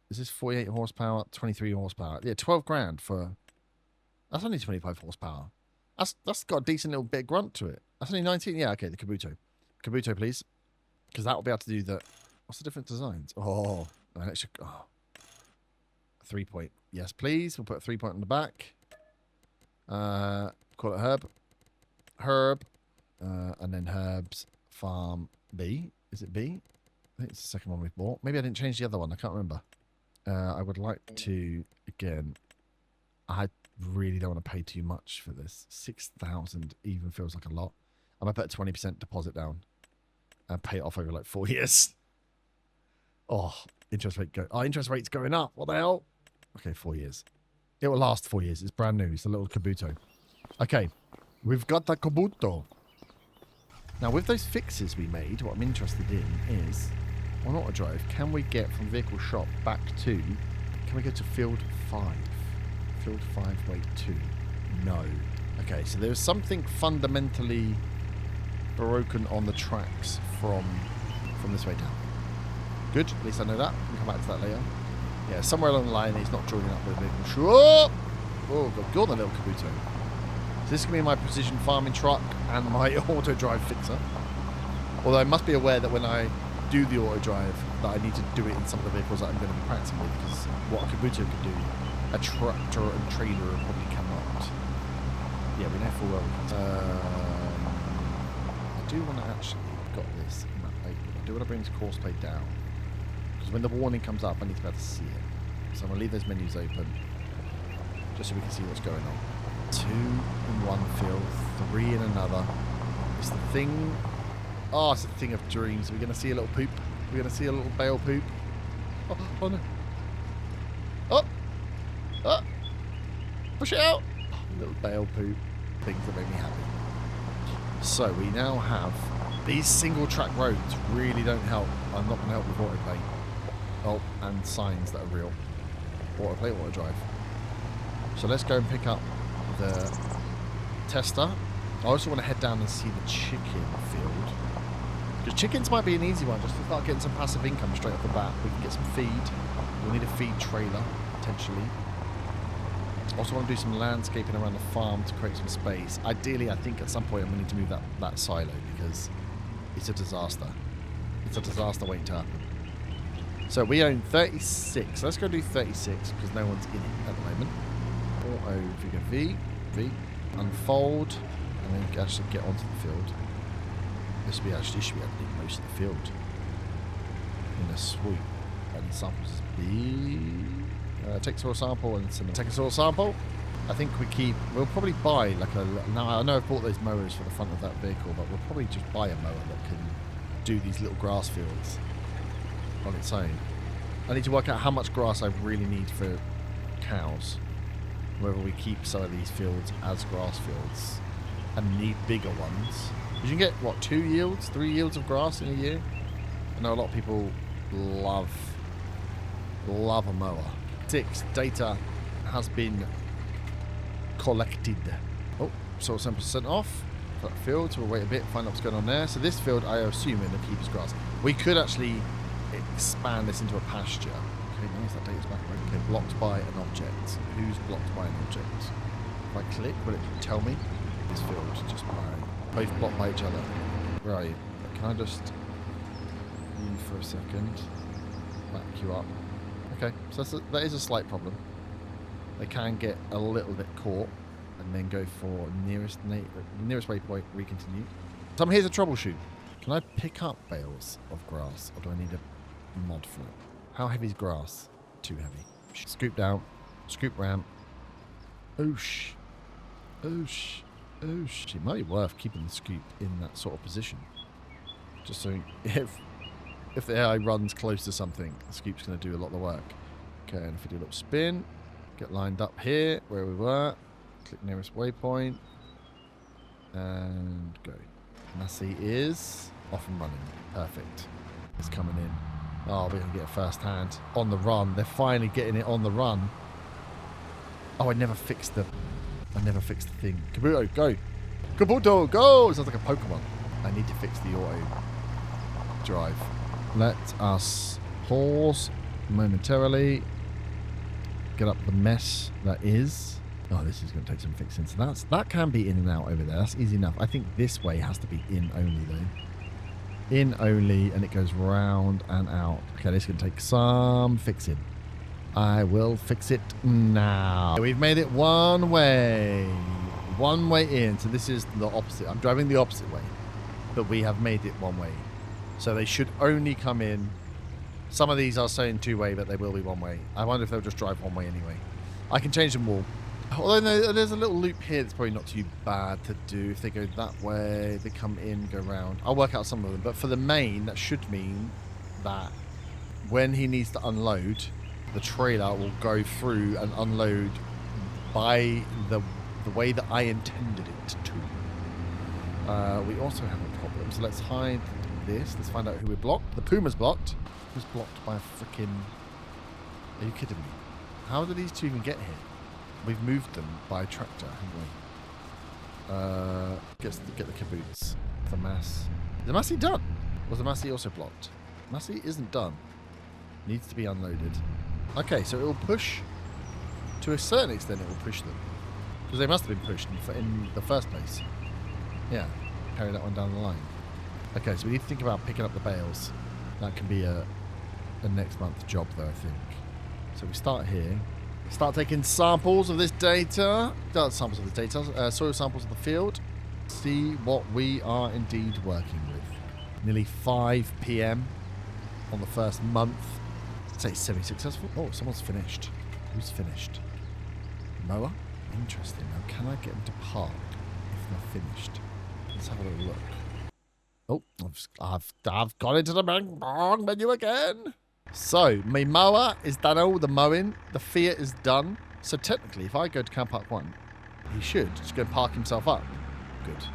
A: Is this 48 horsepower? 23 horsepower. Yeah, 12 grand for... That's only 25 horsepower. That's got a decent little bit of grunt to it. That's only 19. Yeah, okay, the Kabuto. Kabuto, please. Because that will be able to do the... What's the different designs? Oh, an extra... Oh. 3-point. Yes, please. We'll put a 3-point on the back. Call it Herb. And then Herb's Farm B. Is it B? I think it's the second one we've bought. Maybe I didn't change the other one. I can't remember. I would like to, again, I really don't want to pay too much for this. 6,000 even feels like a lot. I'm going to put a 20% deposit down and pay it off over like 4 years. Oh, interest rate's going up. What the hell? Okay, 4 years. It will last 4 years. It's brand new. It's a little Kabuto. Okay, we've got the Kabuto. Now, with those fixes we made, what I'm interested in is, on auto drive, can we get from vehicle shop back to, can we go to field 5? Field 5, wait, 2. No. Okay, so there's something fundamentally broken on the tracks from this way down. Good, at least I know that. We'll come back to that later. Yeah, somewhere along the line, he's not joining up with vehicle shop. Oh, you're the little Kabuto. So this is going to be my precision farming truck and my auto drive fixer. Although I must be aware that when I do the auto drive, that I need to do it in some of the vehicles that I'm going to be practicing with, because what a Kabuto can do, a tractor and trailer probably cannot. Yeah, we know full well we can. I do want to actually, got this map plate. I do want to bring this course plate down, because when the warning comes up, I need to be able to see it. So I'm going to leave those menus open, just so we can see what's going on. 2 in one field, 3 in another. It's the thing. Oh, it's a thing of dreams. We're going to see a little poop. We're going to see a little bale poop. Oh no. Oh. Oh. Push it out. Little bale poop. Things that make me happy. So we now have these single track roads really don't help. I'm not going to help with autoplay. Oh, and signs that are real. Autoplay, auto drive. So let's go and pick up the tester. I also want to head down and see the chicken field. Because chickens might be an easy one, just to start getting some passive income straight off the bat. We can get some feed. We'll need a feed trailer, potentially. Also want to do some landscaping around the farm to create some space. Ideally, I think at some point I'm going to need to move that silo, because it's a disaster. It's a disaster waiting to happen. So we own 36. Let's go do 36, because no one's in it at the moment. Auto figure V, unfold, and then you can actually get onto the field. This should be able to do most of the field in a swoop. And samples is B. Take soil sample and similar. Take a soil sample. I think we'll probably buy like a. Now I know I've bought those mowers for the front of that vehicle, but we'll probably just buy a mower that can do these little grass fields on its own. I need to work out how much grass I really need for cows. Whether we keep some of these fields as grass fields and need bigger ones. You can get, what, 2 yields, 3 yields of grass in a year? I know a lot of people love a mower. 6, data has been collected. Oh, so 7% off for that field, so we'll wait a bit, find out what's going on there. So this field, I assume, in the keep as grass. We could actually expand this into a pasture. Okay, nice, that data's back. Okay, blocked by an object. Who's blocked by an object? If I click, will it tell me? This field, just by... Both blocked by each other. Right. Can I just move for a second? Back you up. Okay. So that is a slight problem. They can get a little bit caught and then go for nearest waypoint, recontinue. So I'm here to troubleshoot. Can I pick up bales of grass, or do I need a mod for it? How heavy is grass? Too heavy. Scoop down. Scoop ramp. Oosh. Oosh. Oh, it might be worth keeping the scoop in that sort of position. Just so if the AI runs close to something, the scoop's going to do a lot of the work. Okay, and if we do a little spin, get lined up here where we were, click nearest waypoint, and go. Massey is off and running. Perfect. It's coming in. Oh, we're going to get it first hand. On the run. They're finally getting it on the run. Oh, I never fixed the thing. Kabuto, go! Kabuto, go! It sounds like a Pokemon. I need to fix the auto drive. Let us pause momentarily. Get up the mess that is. Oh, this is going to take some fixing. So that can be in and out over there. That's easy enough. I think this way has to be in only though. In only, and it goes round and out. Okay, this is going to take some fixing. I will fix it now. We've made it one way. One way in. So this is the opposite. I'm driving the opposite way. But we have made it one way. So they should only come in. Some of these are saying 2-way, but they will be one way. I wonder if they'll just drive one way anyway. I can change them all. Although no, there's a little loop here that's probably not too bad to do. If they go that way, they come in, go round. I'll work out some of them. But for the main, that should mean that when he needs to unload, the trailer will go through and unload by the way that I intended it to. We also have a problem, so let's hide this. Let's find out who we're blocked. The Puma's blocked. Who's blocked by a freaking... Are you kidding me? How did these two even get here? We've moved them by a tractor, haven't we? Get the caboots. The mass. Is the Massey done? Was the Massey also blocked? Massey isn't done. Needs to be unloaded. Okay, so it will push to a certain extent, it will push them. Because they must have been pushed in the first place. Yeah, carry that one down the line. Okay, so we need to think about picking up the bales. That can be a next month job, though, I think. So we start here. Start taking samples of this data. Samples of the data. Soil samples of the field. See what we are indeed working with. Nearly 5 p.m. on the first month. I'd say semi-successful. Oh, someone's finished. Who's finished? Mower? Interesting. Now, can I get them to park if they're finished? Let's have a little look. Oh, I've gone into the wrong menu again. So, my mower is done all the mowing. The Fiat is done. So, technically, if I go to Car Park 1, he should just go and park himself up. Good.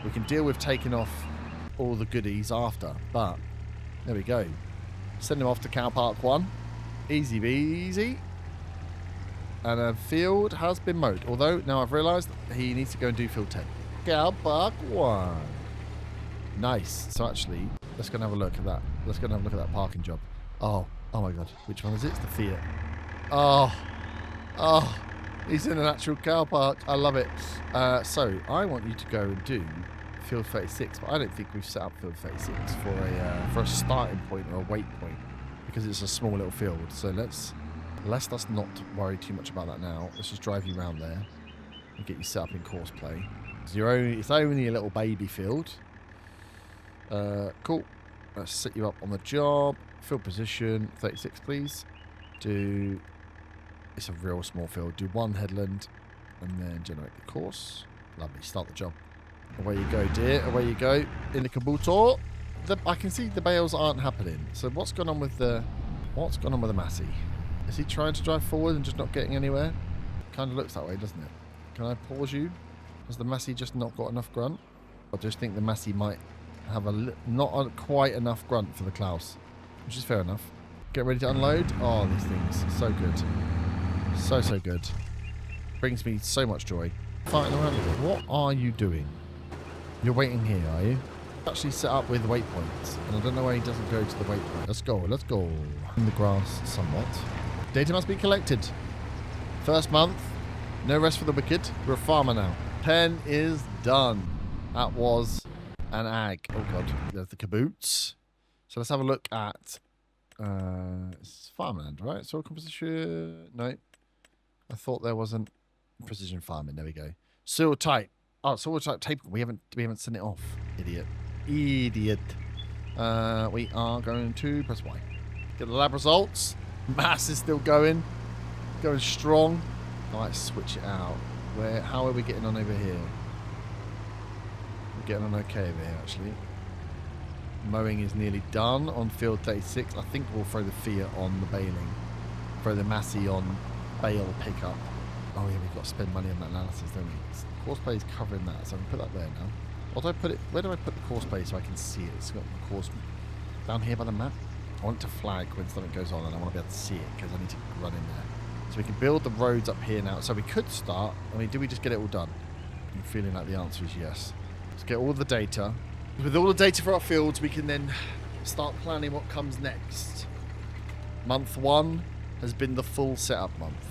A: We can deal with taking off all the goodies after. But, there we go. Send him off to Car Park 1. Easy peasy. And a field has been mowed. Although, now I've realised he needs to go and do field 10. Car Park 1. Nice. So actually, let's go and have a look at that. Let's go and have a look at that parking job. Oh my God. Which one is it? It's the Fiat. Oh, he's in an actual car park. I love it. So I want you to go and do field 36, but I don't think we've set up field 36 for a starting point or a wait point because it's a small little field. So let's not worry too much about that now. Let's just drive you around there and get you set up in course play. So it's only a little baby field. Cool. Let's set you up on the job. Field position 36, please. It's a real small field. Do 1 headland and then generate the course. Lovely. Start the job. Away you go, dear. Away you go. In the caboodle. I can see the bales aren't happening. So what's going on with the Massey? Is he trying to drive forward and just not getting anywhere? Kind of looks that way, doesn't it? Can I pause you? Has the Massey just not got enough grunt? I just think the Massey might have not quite enough grunt for the Klaus, which is fair enough. Get ready to unload. Oh, these things. So good. So good. Brings me so much joy. Fighting around with it. What are you doing? You're waiting here, are you? Actually set up with waypoints, and I don't know why he doesn't go to the waypoint. Let's go. In the grass somewhat. Data must be collected. First month. No rest for the wicked. We're a farmer now. Pen is done. That was an ag. Oh God, there's the caboots. So let's have a look at it's farmland, right? Soil composition. No, I thought there wasn't precision farming. There we go. Soil type. Oh, soil type tape. We haven't sent it off. Idiot. We are going to press Y. Get the lab results. Mass is still going strong. Let's switch it out. How are we getting on over here? Getting on okay over here, actually. Mowing is nearly done on field 36. I think we'll throw the Fiat on the baling. Throw the Massey on bale pickup. Oh yeah, we've got to spend money on that analysis, don't we? Course play is covering that, so I can put that there now. Where do I put the course play so I can see it? It's got the course down here by the map. I want it to flag when something goes on and I want to be able to see it because I need to run in there. So we can build the roads up here now. So we could start. I mean, do we just get it all done? I'm feeling like the answer is yes. Let's get all the data. With all the data for our fields, we can then start planning what comes next. Month 1 has been the full setup month.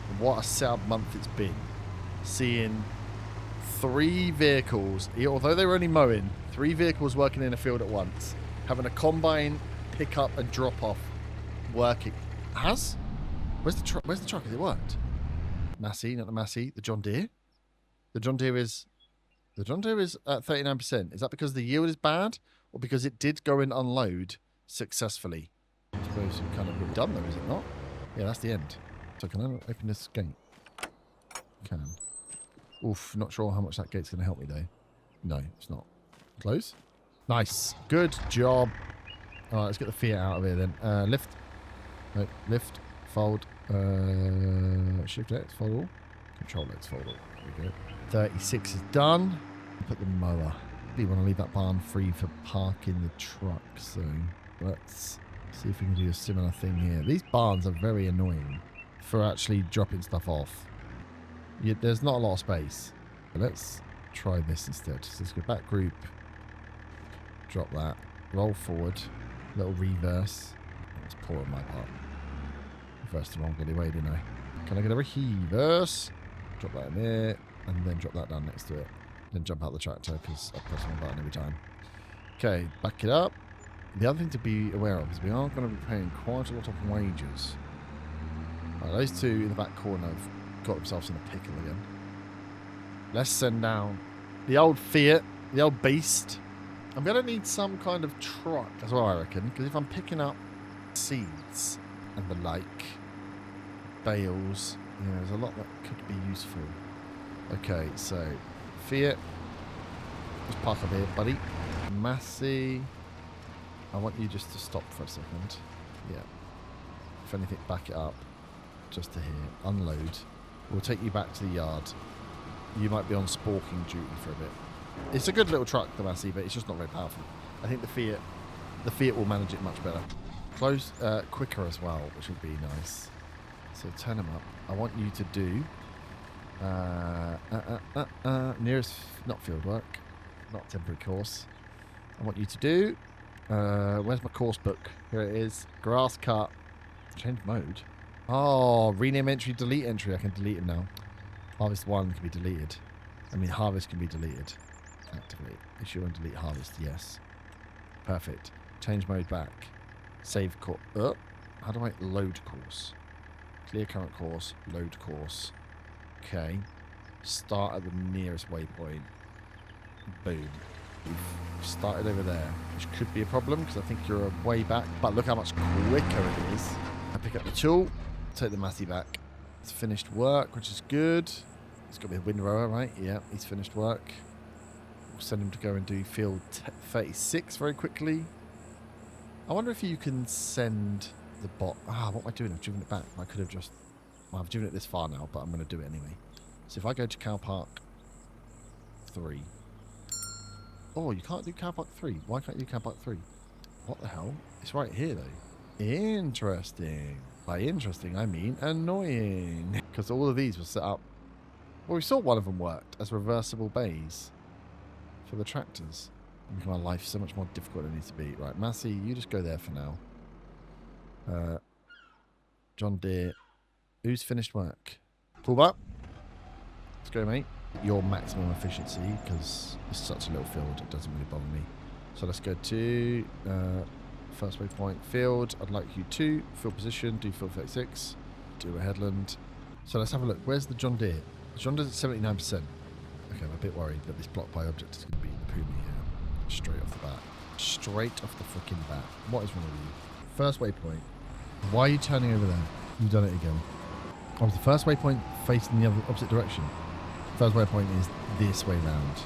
A: And what a setup month it's been. Seeing 3 vehicles, although they were only mowing, 3 vehicles working in a field at once. Having a combine, pick up and drop off working. Where's the truck? Has it worked? Massey, not the Massey. The John Deere? The John Deere is at 39%. Is that because the yield is bad or because it did go and unload successfully? I suppose we've kind of been done though, is it not? Yeah, that's the end. So can I open this gate? Can. Oof, not sure how much that gate's going to help me though. No, it's not. Close. Nice. Good job. All right, let's get the Fiat out of here then. Lift. No, lift. Fold. Shift X, fold all. Control X, fold all. There we go. 36 is done. Put the mower. We want to leave that barn free for parking the truck. So let's see if we can do a similar thing here. These barns are very annoying for actually dropping stuff off. There's not a lot of space. But let's try this instead. So let's go back group. Drop that. Roll forward. Little reverse. That's poor on my part. Reverse the wrong bloody way, didn't I? Can I get a reverse? Drop that in there, and then drop that down next to it. Then jump out the tractor, because I press my button every time. Okay, back it up. The other thing to be aware of is we are going to be paying quite a lot of wages. Right, those two in the back corner have got themselves in a pickle again. Let's send down the old Fiat, the old beast. I'm going to need some kind of truck as well, I reckon, because if I'm picking up seeds and the like, bales, you know, there's a lot that could be useful. Okay, so Fiat, just park up here, buddy. Massey, I want you just to stop for a second. Yeah. If anything, back it up. Just to here. Unload. We'll take you back to the yard. You might be on sporking duty for a bit. It's a good little truck, the Massey, but it's just not very powerful. I think the Fiat will manage it much better. Close, quicker as well, which would be nice. So turn them up. I want you to do nearest, not field work, not temporary course. I want you to do, where's my course book? Here it is. Grass cut. Change mode. Oh, rename entry, delete entry. I can delete them now. Harvest 1 can be deleted. I mean, harvest can be deleted. Activate. Issue and delete harvest. Yes. Perfect. Change mode back. Save course. How do I load course? Clear current course. Load course. Okay. Start at the nearest waypoint. Boom. We've started over there, which could be a problem because I think you're way back. But look how much quicker it is. I pick up the tool, take the Massey back. It's finished work, which is good. It's got to be a windrower, right? Yeah, he's finished work. We'll send him to go and do field 36 very quickly. I wonder if you can send the bot. Ah, what am I doing? I've driven it back. I could have just. Well, I've driven it this far now, but I'm going to do it anyway. So if I go to Cow Park 3. Oh, you can't do Cow Park 3. Why can't you do Cow Park 3? What the hell? It's right here, though. Interesting. By interesting, I mean annoying. Because all of these were set up. Well, we saw one of them worked as reversible bays for the tractors. Making my life so much more difficult than it needs to be. Right, Massey, you just go there for now. John Deere. Who's finished work? Pull up. Let's go, mate. Your maximum efficiency, because it's such a little field, it doesn't really bother me. So let's go to first waypoint field. I'd like you to field position, do field 36, do a headland. So let's have a look. Where's the John Deere? The John Deere's at 79%. Okay, I'm a bit worried that this block by object is going to be the Puma here. Straight off the bat. Straight off the freaking bat. What is wrong with you? First waypoint. Why are you turning over there? You've done it again. Oh, was the first waypoint facing the opposite direction? First waypoint is this way round.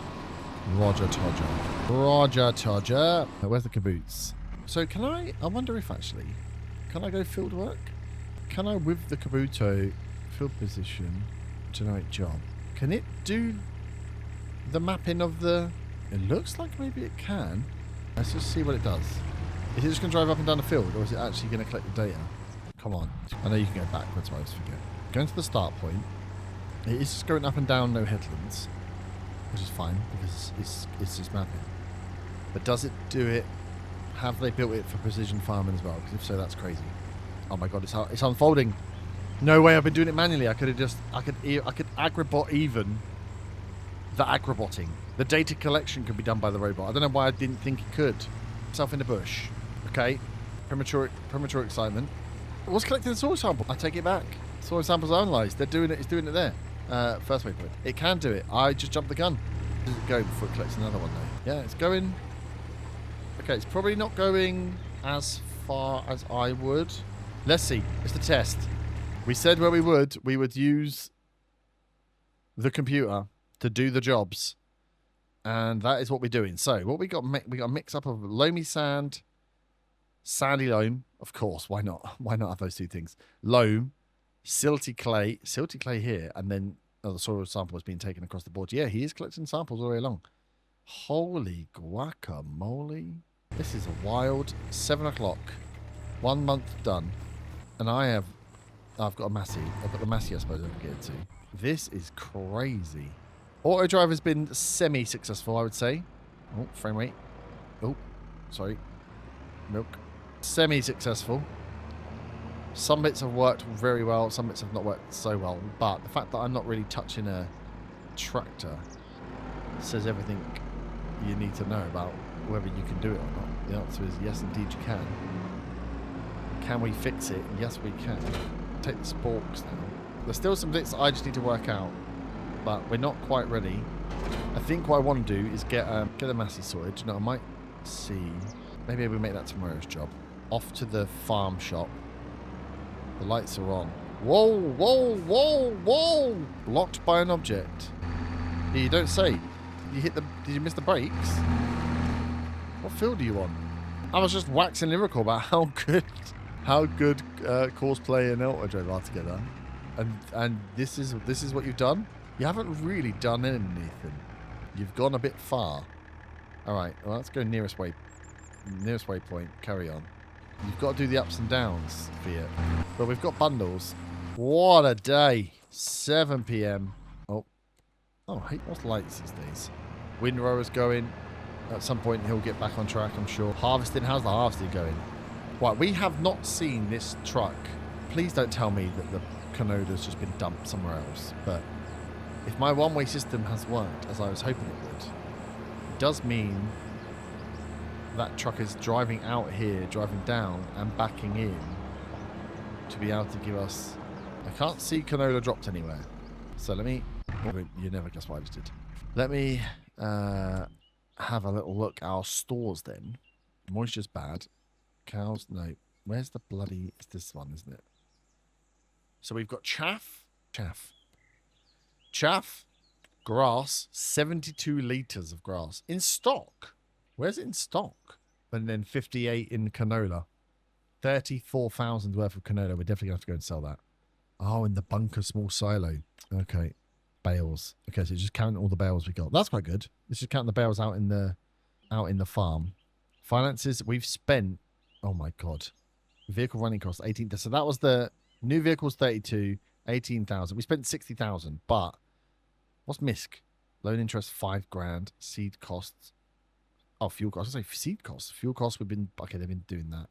A: Roger Todger. Roger Todger. Where's the caboose? So can I wonder if actually, can I go field work? Can I, with the Kabuto field position, generate job? Can it do the mapping of the... It looks like maybe it can. Let's just see what it does. Is it just going to drive up and down the field, or is it actually going to collect the data? Come on. I know you can go backwards, but I always forget. Going to the start point. It is just going up and down, no headlands, which is fine because it's just mapping. But does it do it? Have they built it for precision farming as well? Because if so, that's crazy. Oh my god, it's unfolding. No way, I've been doing it manually. I could agribot even the agribotting. The data collection could be done by the robot. I don't know why I didn't think it could. Self in the bush. Okay. Premature excitement. What's collecting the soil sample? I take it back. Soil samples are analysed. They're doing it. It's doing it there. First waypoint. It can do it. I just jumped the gun. Does it go before it collects another one though? Yeah, it's going. Okay, it's probably not going as far as I would. Let's see. It's the test. We said where we would use the computer to do the jobs, and that is what we're doing. So what we got a mix up of loamy sand, sandy loam, of course. Why not? Why not have those two things? Loam, silty clay here, and then the soil sample was being taken across the board. Yeah, he is collecting samples all the way along. Holy guacamole! This is a wild 7 o'clock. 1 month done, and I've got a Massey. I've got the Massey, I suppose I can get to. This is crazy. Auto drive has been semi-successful, I would say. Oh, frame rate. Oh, sorry. Milk. Semi-successful. Some bits have worked very well, some bits have not worked so well, but the fact that I'm not really touching a tractor says everything you need to know about whether you can do it or not. The answer is yes, indeed you can. Can we fix it? Yes, we can. Take the sporks now. There's still some bits that I just need to work out, but we're not quite ready. I think what I want to do is get the Massey sorted. You know, I might see. Maybe we make that tomorrow's job. Off to the farm shop. The lights are on. Whoa, whoa, whoa, whoa! Blocked by an object. You don't say. You hit the. Did you miss the brakes? What field are you on? I was just waxing lyrical about how good Courseplay and Auto Drive are together, and this is what you've done. You haven't really done anything. You've gone a bit far. All right. Well, let's go nearest waypoint. Carry on. You've got to do the ups and downs, Fiat. But we've got bundles. What a day. 7 p.m. Oh, hey, what's lights these days? Windrower's going. At some point, he'll get back on track, I'm sure. Harvesting, how's the harvesting going? Right, we have not seen this truck. Please don't tell me that the Canola's just been dumped somewhere else. But if my one-way system has worked, as I was hoping it would, it does mean that truck is driving out here, driving down, and backing in to be able to give us... I can't see canola dropped anywhere. So let me... You never guess what I just did. Let me have a little look at our stores then. Moisture's bad. Cows, no. Where's the bloody... It's this one, isn't it? So we've got chaff. Grass. 72 litres of grass. In stock. Where's it in stock? And then 58 in canola. 34,000 worth of canola. We're definitely going to have to go and sell that. Oh, in the bunker small silo. Okay. Bales. Okay, so just count all the bales we got. That's quite good. Let's just count the bales out in the farm. Finances, we've spent... Oh my god. Vehicle running costs 18. So that was the new vehicles 32, 18,000. We spent 60,000, but what's MISC? Loan interest 5 grand. Seed costs. Oh, fuel costs. I say seed costs. Fuel costs, we've been... Okay, they've been doing that.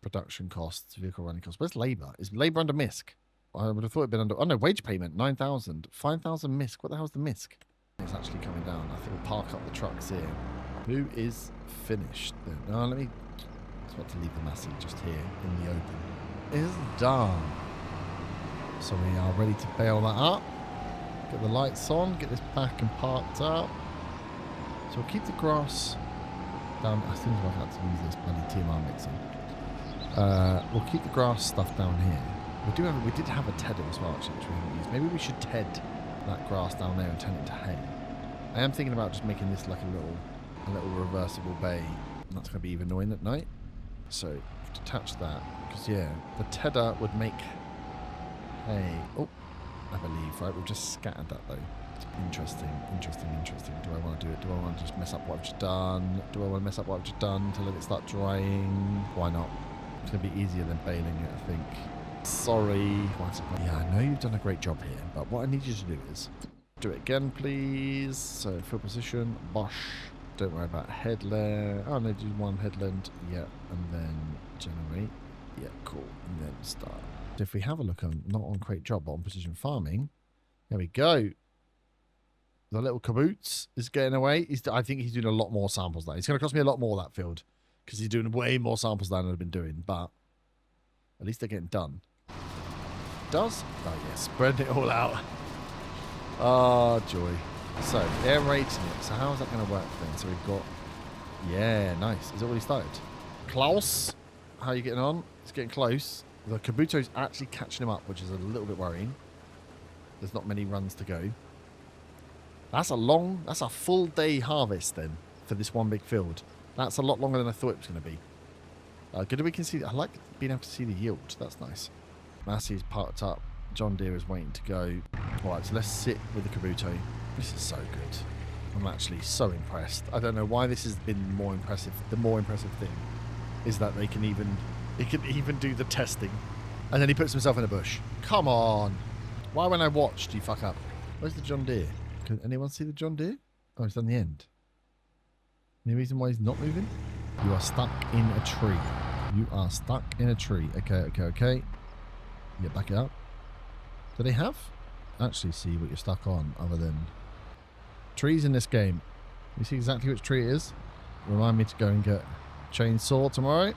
A: Production costs, vehicle running costs. Where's labour? Is labour under MISC? I would have thought it'd been under... Oh, no, wage payment, 9,000. 5,000 MISC. What the hell's the MISC? It's actually coming down. I think we'll park up the trucks here. Who is finished then? No, let me... I was about to leave the Massey just here in the open. Is done. So we are ready to bail that up. Get the lights on. Get this back and parked up. So we'll keep the grass down. I think I've had to use this bloody TMR mixer. We'll keep the grass stuff down here. We did have a tedder as well, actually, which we haven't used. Maybe we should ted that grass down there and turn it into hay. I am thinking about just making this like a little reversible bay. And that's going to be even annoying at night. So detach that, because yeah, the tedder would make hay. Oh, I believe, right? We've just scattered that though. Interesting. Do I want to do it? Do I want to just mess up what I've just done? Do I want to mess up what I've just done to let it start drying? Why not? It's going to be easier than baling it, I think. Sorry. Yeah, I know you've done a great job here, but what I need you to do is do it again, please. So, fill position, bosh. Don't worry about headland. Oh, no, do one headland. Yeah, and then generate. Yeah, cool. And then start. So if we have a look on, not on crate job, but on precision farming, there we go. The little caboots is getting away. I think he's doing a lot more samples now. It's going to cost me a lot more, that field, because he's doing way more samples than I've been doing, but at least they're getting done. Does? Oh, yeah, spreading it all out. Oh, joy. So, aerating it. So, how is that going to work then? So, we've got... Yeah, nice. Is it already started? Klaus, how are you getting on? It's getting close. The Kabuto's actually catching him up, which is a little bit worrying. There's not many runs to go. That's a full day harvest then for this one big field. That's a lot longer than I thought it was going to be. Good, we can see... I like being able to see the yield. That's nice. Massey's parked up. John Deere is waiting to go. Alright, so let's sit with the Kabuto. This is so good. I'm actually so impressed. I don't know why this has been more impressive. The more impressive thing is that it can even do the testing. And then he puts himself in a bush. Come on. Why when I watch do you fuck up? Where's the John Deere? Can anyone see the John Deere? Oh, it's done the end. Any reason why he's not moving? You are stuck in a tree. You are stuck in a tree. Okay, okay, okay. Yeah, back it up. Do they have? Actually see what you're stuck on other than trees in this game. You see exactly which tree it is? Remind me to go and get chainsaw tomorrow.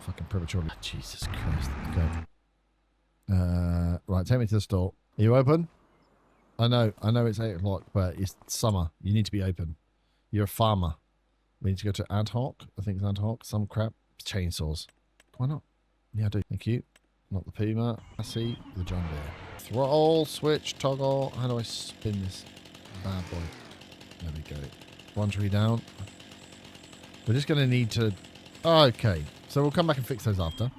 A: Fucking prematurely. Jesus Christ. Okay. Right, take me to the store. Are you open? I know it's 8 o'clock, but it's summer. You need to be open. You're a farmer. We need to go to ad hoc. I think it's ad hoc. Some crap. Chainsaws. Why not? Yeah, I do. Thank you. Not the Puma. I see the John Deere. Throttle, switch, toggle. How do I spin this bad boy? There we go. One tree down. We're just going to need to... Okay. So we'll come back and fix those after.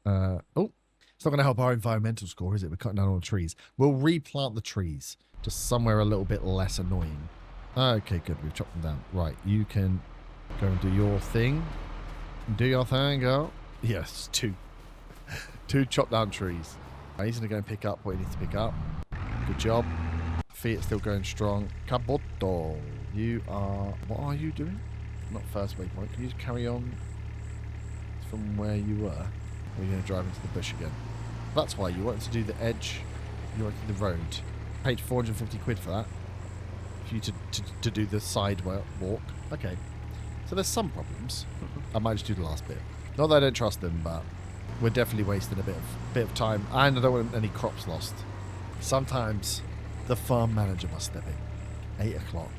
A: Oh. It's not going to help our environmental score, is it? We're cutting down all the trees. We'll replant the trees. Just somewhere a little bit less annoying. Okay, good. We've chopped them down. Right. You can go and do your thing. Do your thing, girl. Yes, two chopped down trees. He's going to go and pick up what he needs to pick up. Good job. Feet still going strong. Caboto. You are... What are you doing? Not first waypoint. Can you just carry on from where you were? Or are you going to drive into the bush again? That's why you wanted to do the edge. You wanted the road. Paid 450 quid for that. For you to do the side walk. Okay. So there's some problems. I might just do the last bit. Not that I don't trust them, but we're definitely wasting a bit of time. And I don't want any crops lost. Sometimes the farm manager must step in. 8 o'clock.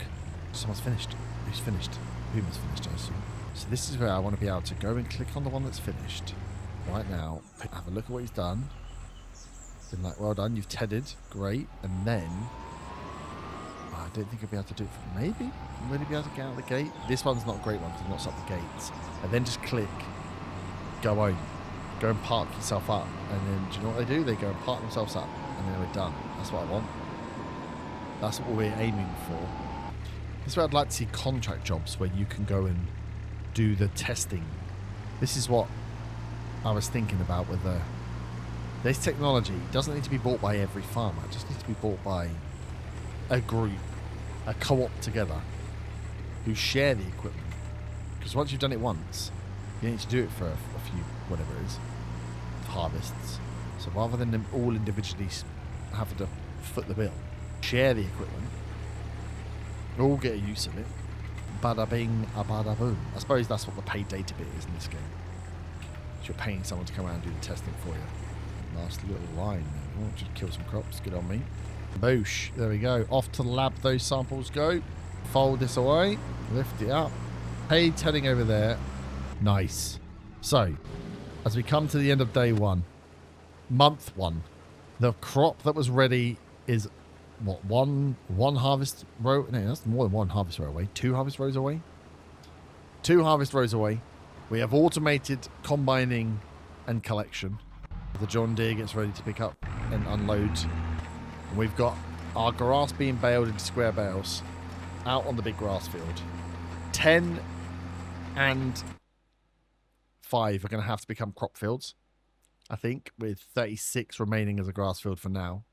A: Someone's finished. Who's finished? Puma's finished, I assume. So this is where I want to be able to go and click on the one that's finished. Right now. Have a look at what he's done. Been like, well done, you've tedded. Great. And then... I don't think I'll be able to do it for maybe. Will he be able to get out the gate? This one's not a great one because it knocks up the gates. And then just click. Go home. Go and park yourself up. And then, do you know what they do? They go and park themselves up. And then we're done. That's what I want. That's what we're aiming for. This is where I'd like to see contract jobs where you can go and do the testing. This is what I was thinking about with this technology. Doesn't need to be bought by every farmer. It just needs to be bought by a group, a co-op together who share the equipment. Because once you've done it once, you need to do it for a few, whatever it is, harvests. So rather than them all individually having to foot the bill, share the equipment, all get a use of it, bada bing, a bada boom. I suppose that's what the paid data bit is in this game. You're paying someone to come around and do the testing for you. Last little line there. Oh, just kill some crops. Good on me. Boosh. There we go. Off to the lab those samples go. Fold this away. Lift it up. Paid's heading over there. Nice. So, as we come to the end of day one, month one, the crop that was ready is, what, one harvest row? No, that's more than one harvest row away. 2 harvest rows away. 2 harvest rows away. We have automated combining and collection. The John Deere gets ready to pick up and unload. And we've got our grass being baled into square bales out on the big grass field. 10 and 5 are going to have to become crop fields, I think, with 36 remaining as a grass field for now.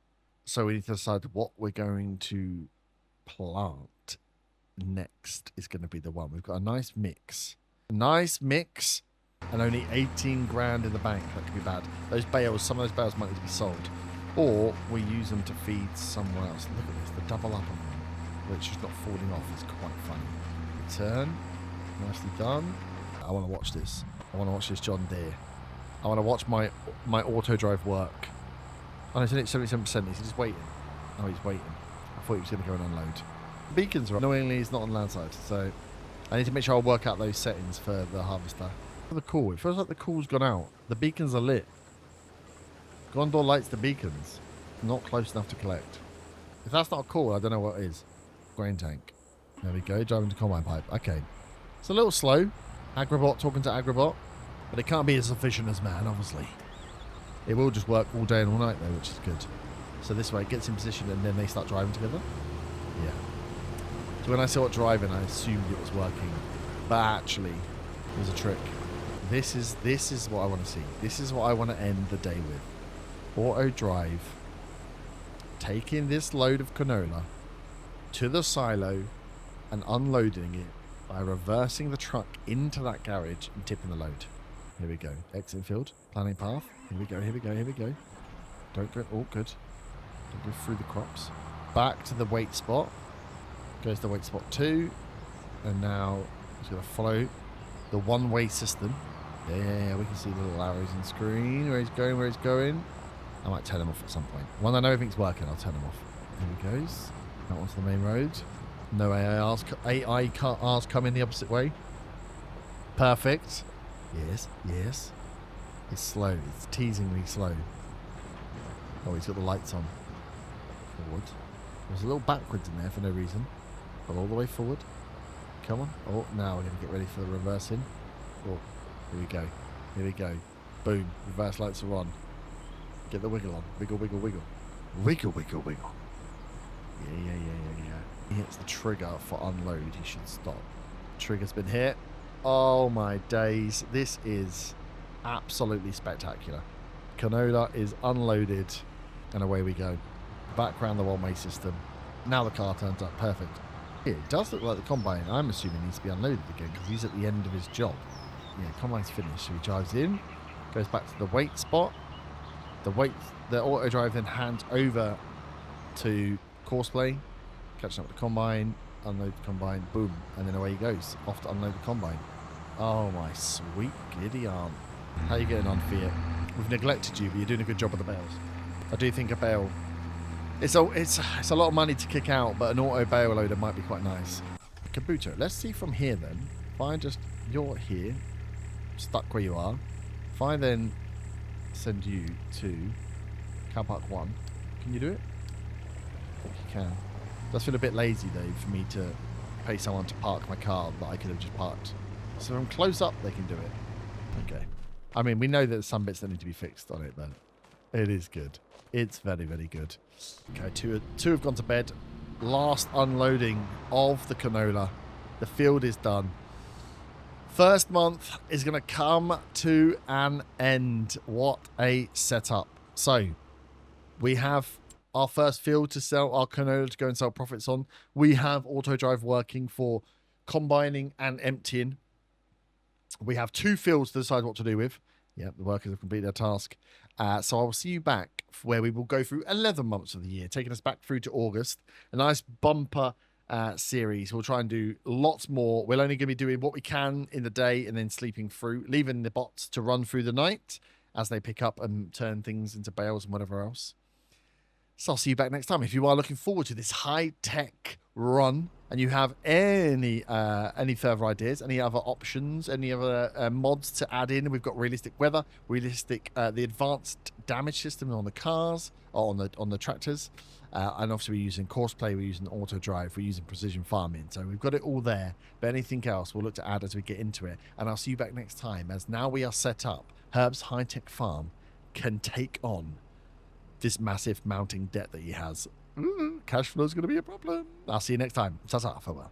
A: So we need to decide what we're going to plant next is going to be the one. We've got a nice mix. Nice mix, and only 18 grand in the bank. That could be bad. Those bales, some of those bales might need to be sold. Or we use them to feed someone else. Look at this, the double up on them, which is not falling off. It's quite funny. Return. Nicely done. I want to watch this. I want to watch this John Deere. I want to watch my auto drive work. Oh, it's only at 77%. Is he just waiting? Oh, he's waiting. I thought he was going to go and unload. The beacons are annoyingly, it's not on land side, so I need to make sure I work out those settings for the harvester. For the call, it feels like the call's gone out. The beacons are lit. Gondor lights the beacons. Not close enough to collect. If that's not a call, I don't know what is. Grain tank. There we go. Driving to combine pipe. Okay. It's a little slow. Agribot talking to Agribot. But it can't be as efficient as man, obviously. It will just work all day and all night, though, which is good. So this way, it gets in position and then they start driving together. Yeah. So when I saw it driving, I assumed it was working. But actually, it was a trick. This is what I want to see. This is what I want to end the day with. Auto drive. Taking this load of canola to the silo and unloading it by reversing the truck into that garage and tipping the load. Here we go. Exit field. Planning path. Here we go, here we go, here we go. Don't go... Oh, good. Don't go through the crops. Back to the wait spot. Goes to wait spot 2. And now he's going to follow the one-way system. Yeah. We can see the little arrows on screen. Where he's going. I might turn him off at some point. When I know everything's working, I'll turn him off. Here he goes. Out onto the main road. No AI cars coming the opposite way. Perfect. Yes. It's slow. It's teasingly slow. Oh, he's got the lights on. Forward. There's a little backwards in there for no reason. But all the way forward. Come on. Oh, now we're going to get ready for the reversing. Oh, here we go. Boom. Reverse lights are on. Get the wiggle on. Wiggle. Wiggle. Yeah. He hits the trigger for unload. He should stop. Trigger's been hit. Oh my days. This is absolutely spectacular. Canola is unloaded and away we go. Back around the one-way system. Now the car turns up. Perfect. It does look like the combine, I'm assuming, needs to be unloaded again because he's at the end of his job. Yeah, combine's finished. So he drives in, goes back to the wait spot. The auto drive then hands over to Courseplay, catching up with the combine, unload the combine, boom, and then away he goes, off to unload the combine. Oh my sweet giddy aunt. How are you getting on, Fiat? We've neglected you, but you're doing a good job of the bales. I do think a bale, it's a lot of money to kick out, but an auto bale loader might be quite nice. Kabuto, let's see from here then. You're here, stuck where you are. If I then send you to car park 1, can you do it? I think you can. It does feel a bit lazy though for me to pay someone to park my car that I could have just parked. So from close up they can do it. Okay. I mean, we know that there's some bits that need to be fixed on it, but it is good. It's very, very good. Okay, two have gone to bed. Last unloading of the canola. The field is done. First month is going to come to an end. What a setup. So, we have our first field to sell our canola to go and sell profits on. We have auto drive working for combining and emptying. We have 2 fields to decide what to do with. Yeah, the workers have completed their task. So I'll see you back where we will go through 11 months of the year, taking us back through to August. A nice bumper series. We'll try and do lots more. We're only going to be doing what we can in the day and then sleeping through, leaving the bots to run through the night as they pick up and turn things into bales and whatever else. So I'll see you back next time. If you are looking forward to this high-tech run and you have any further ideas, any other options, any other mods to add in, we've got realistic weather, the advanced damage system on the cars, or on the tractors, and obviously we're using Courseplay, we're using auto drive, we're using precision farming. So we've got it all there. But anything else we'll look to add as we get into it. And I'll see you back next time, as now we are set up. Herb's high-tech farm can take on this massive mounting debt that he has. Cash flow is going to be a problem. I'll see you next time. Ta-ta, farewell.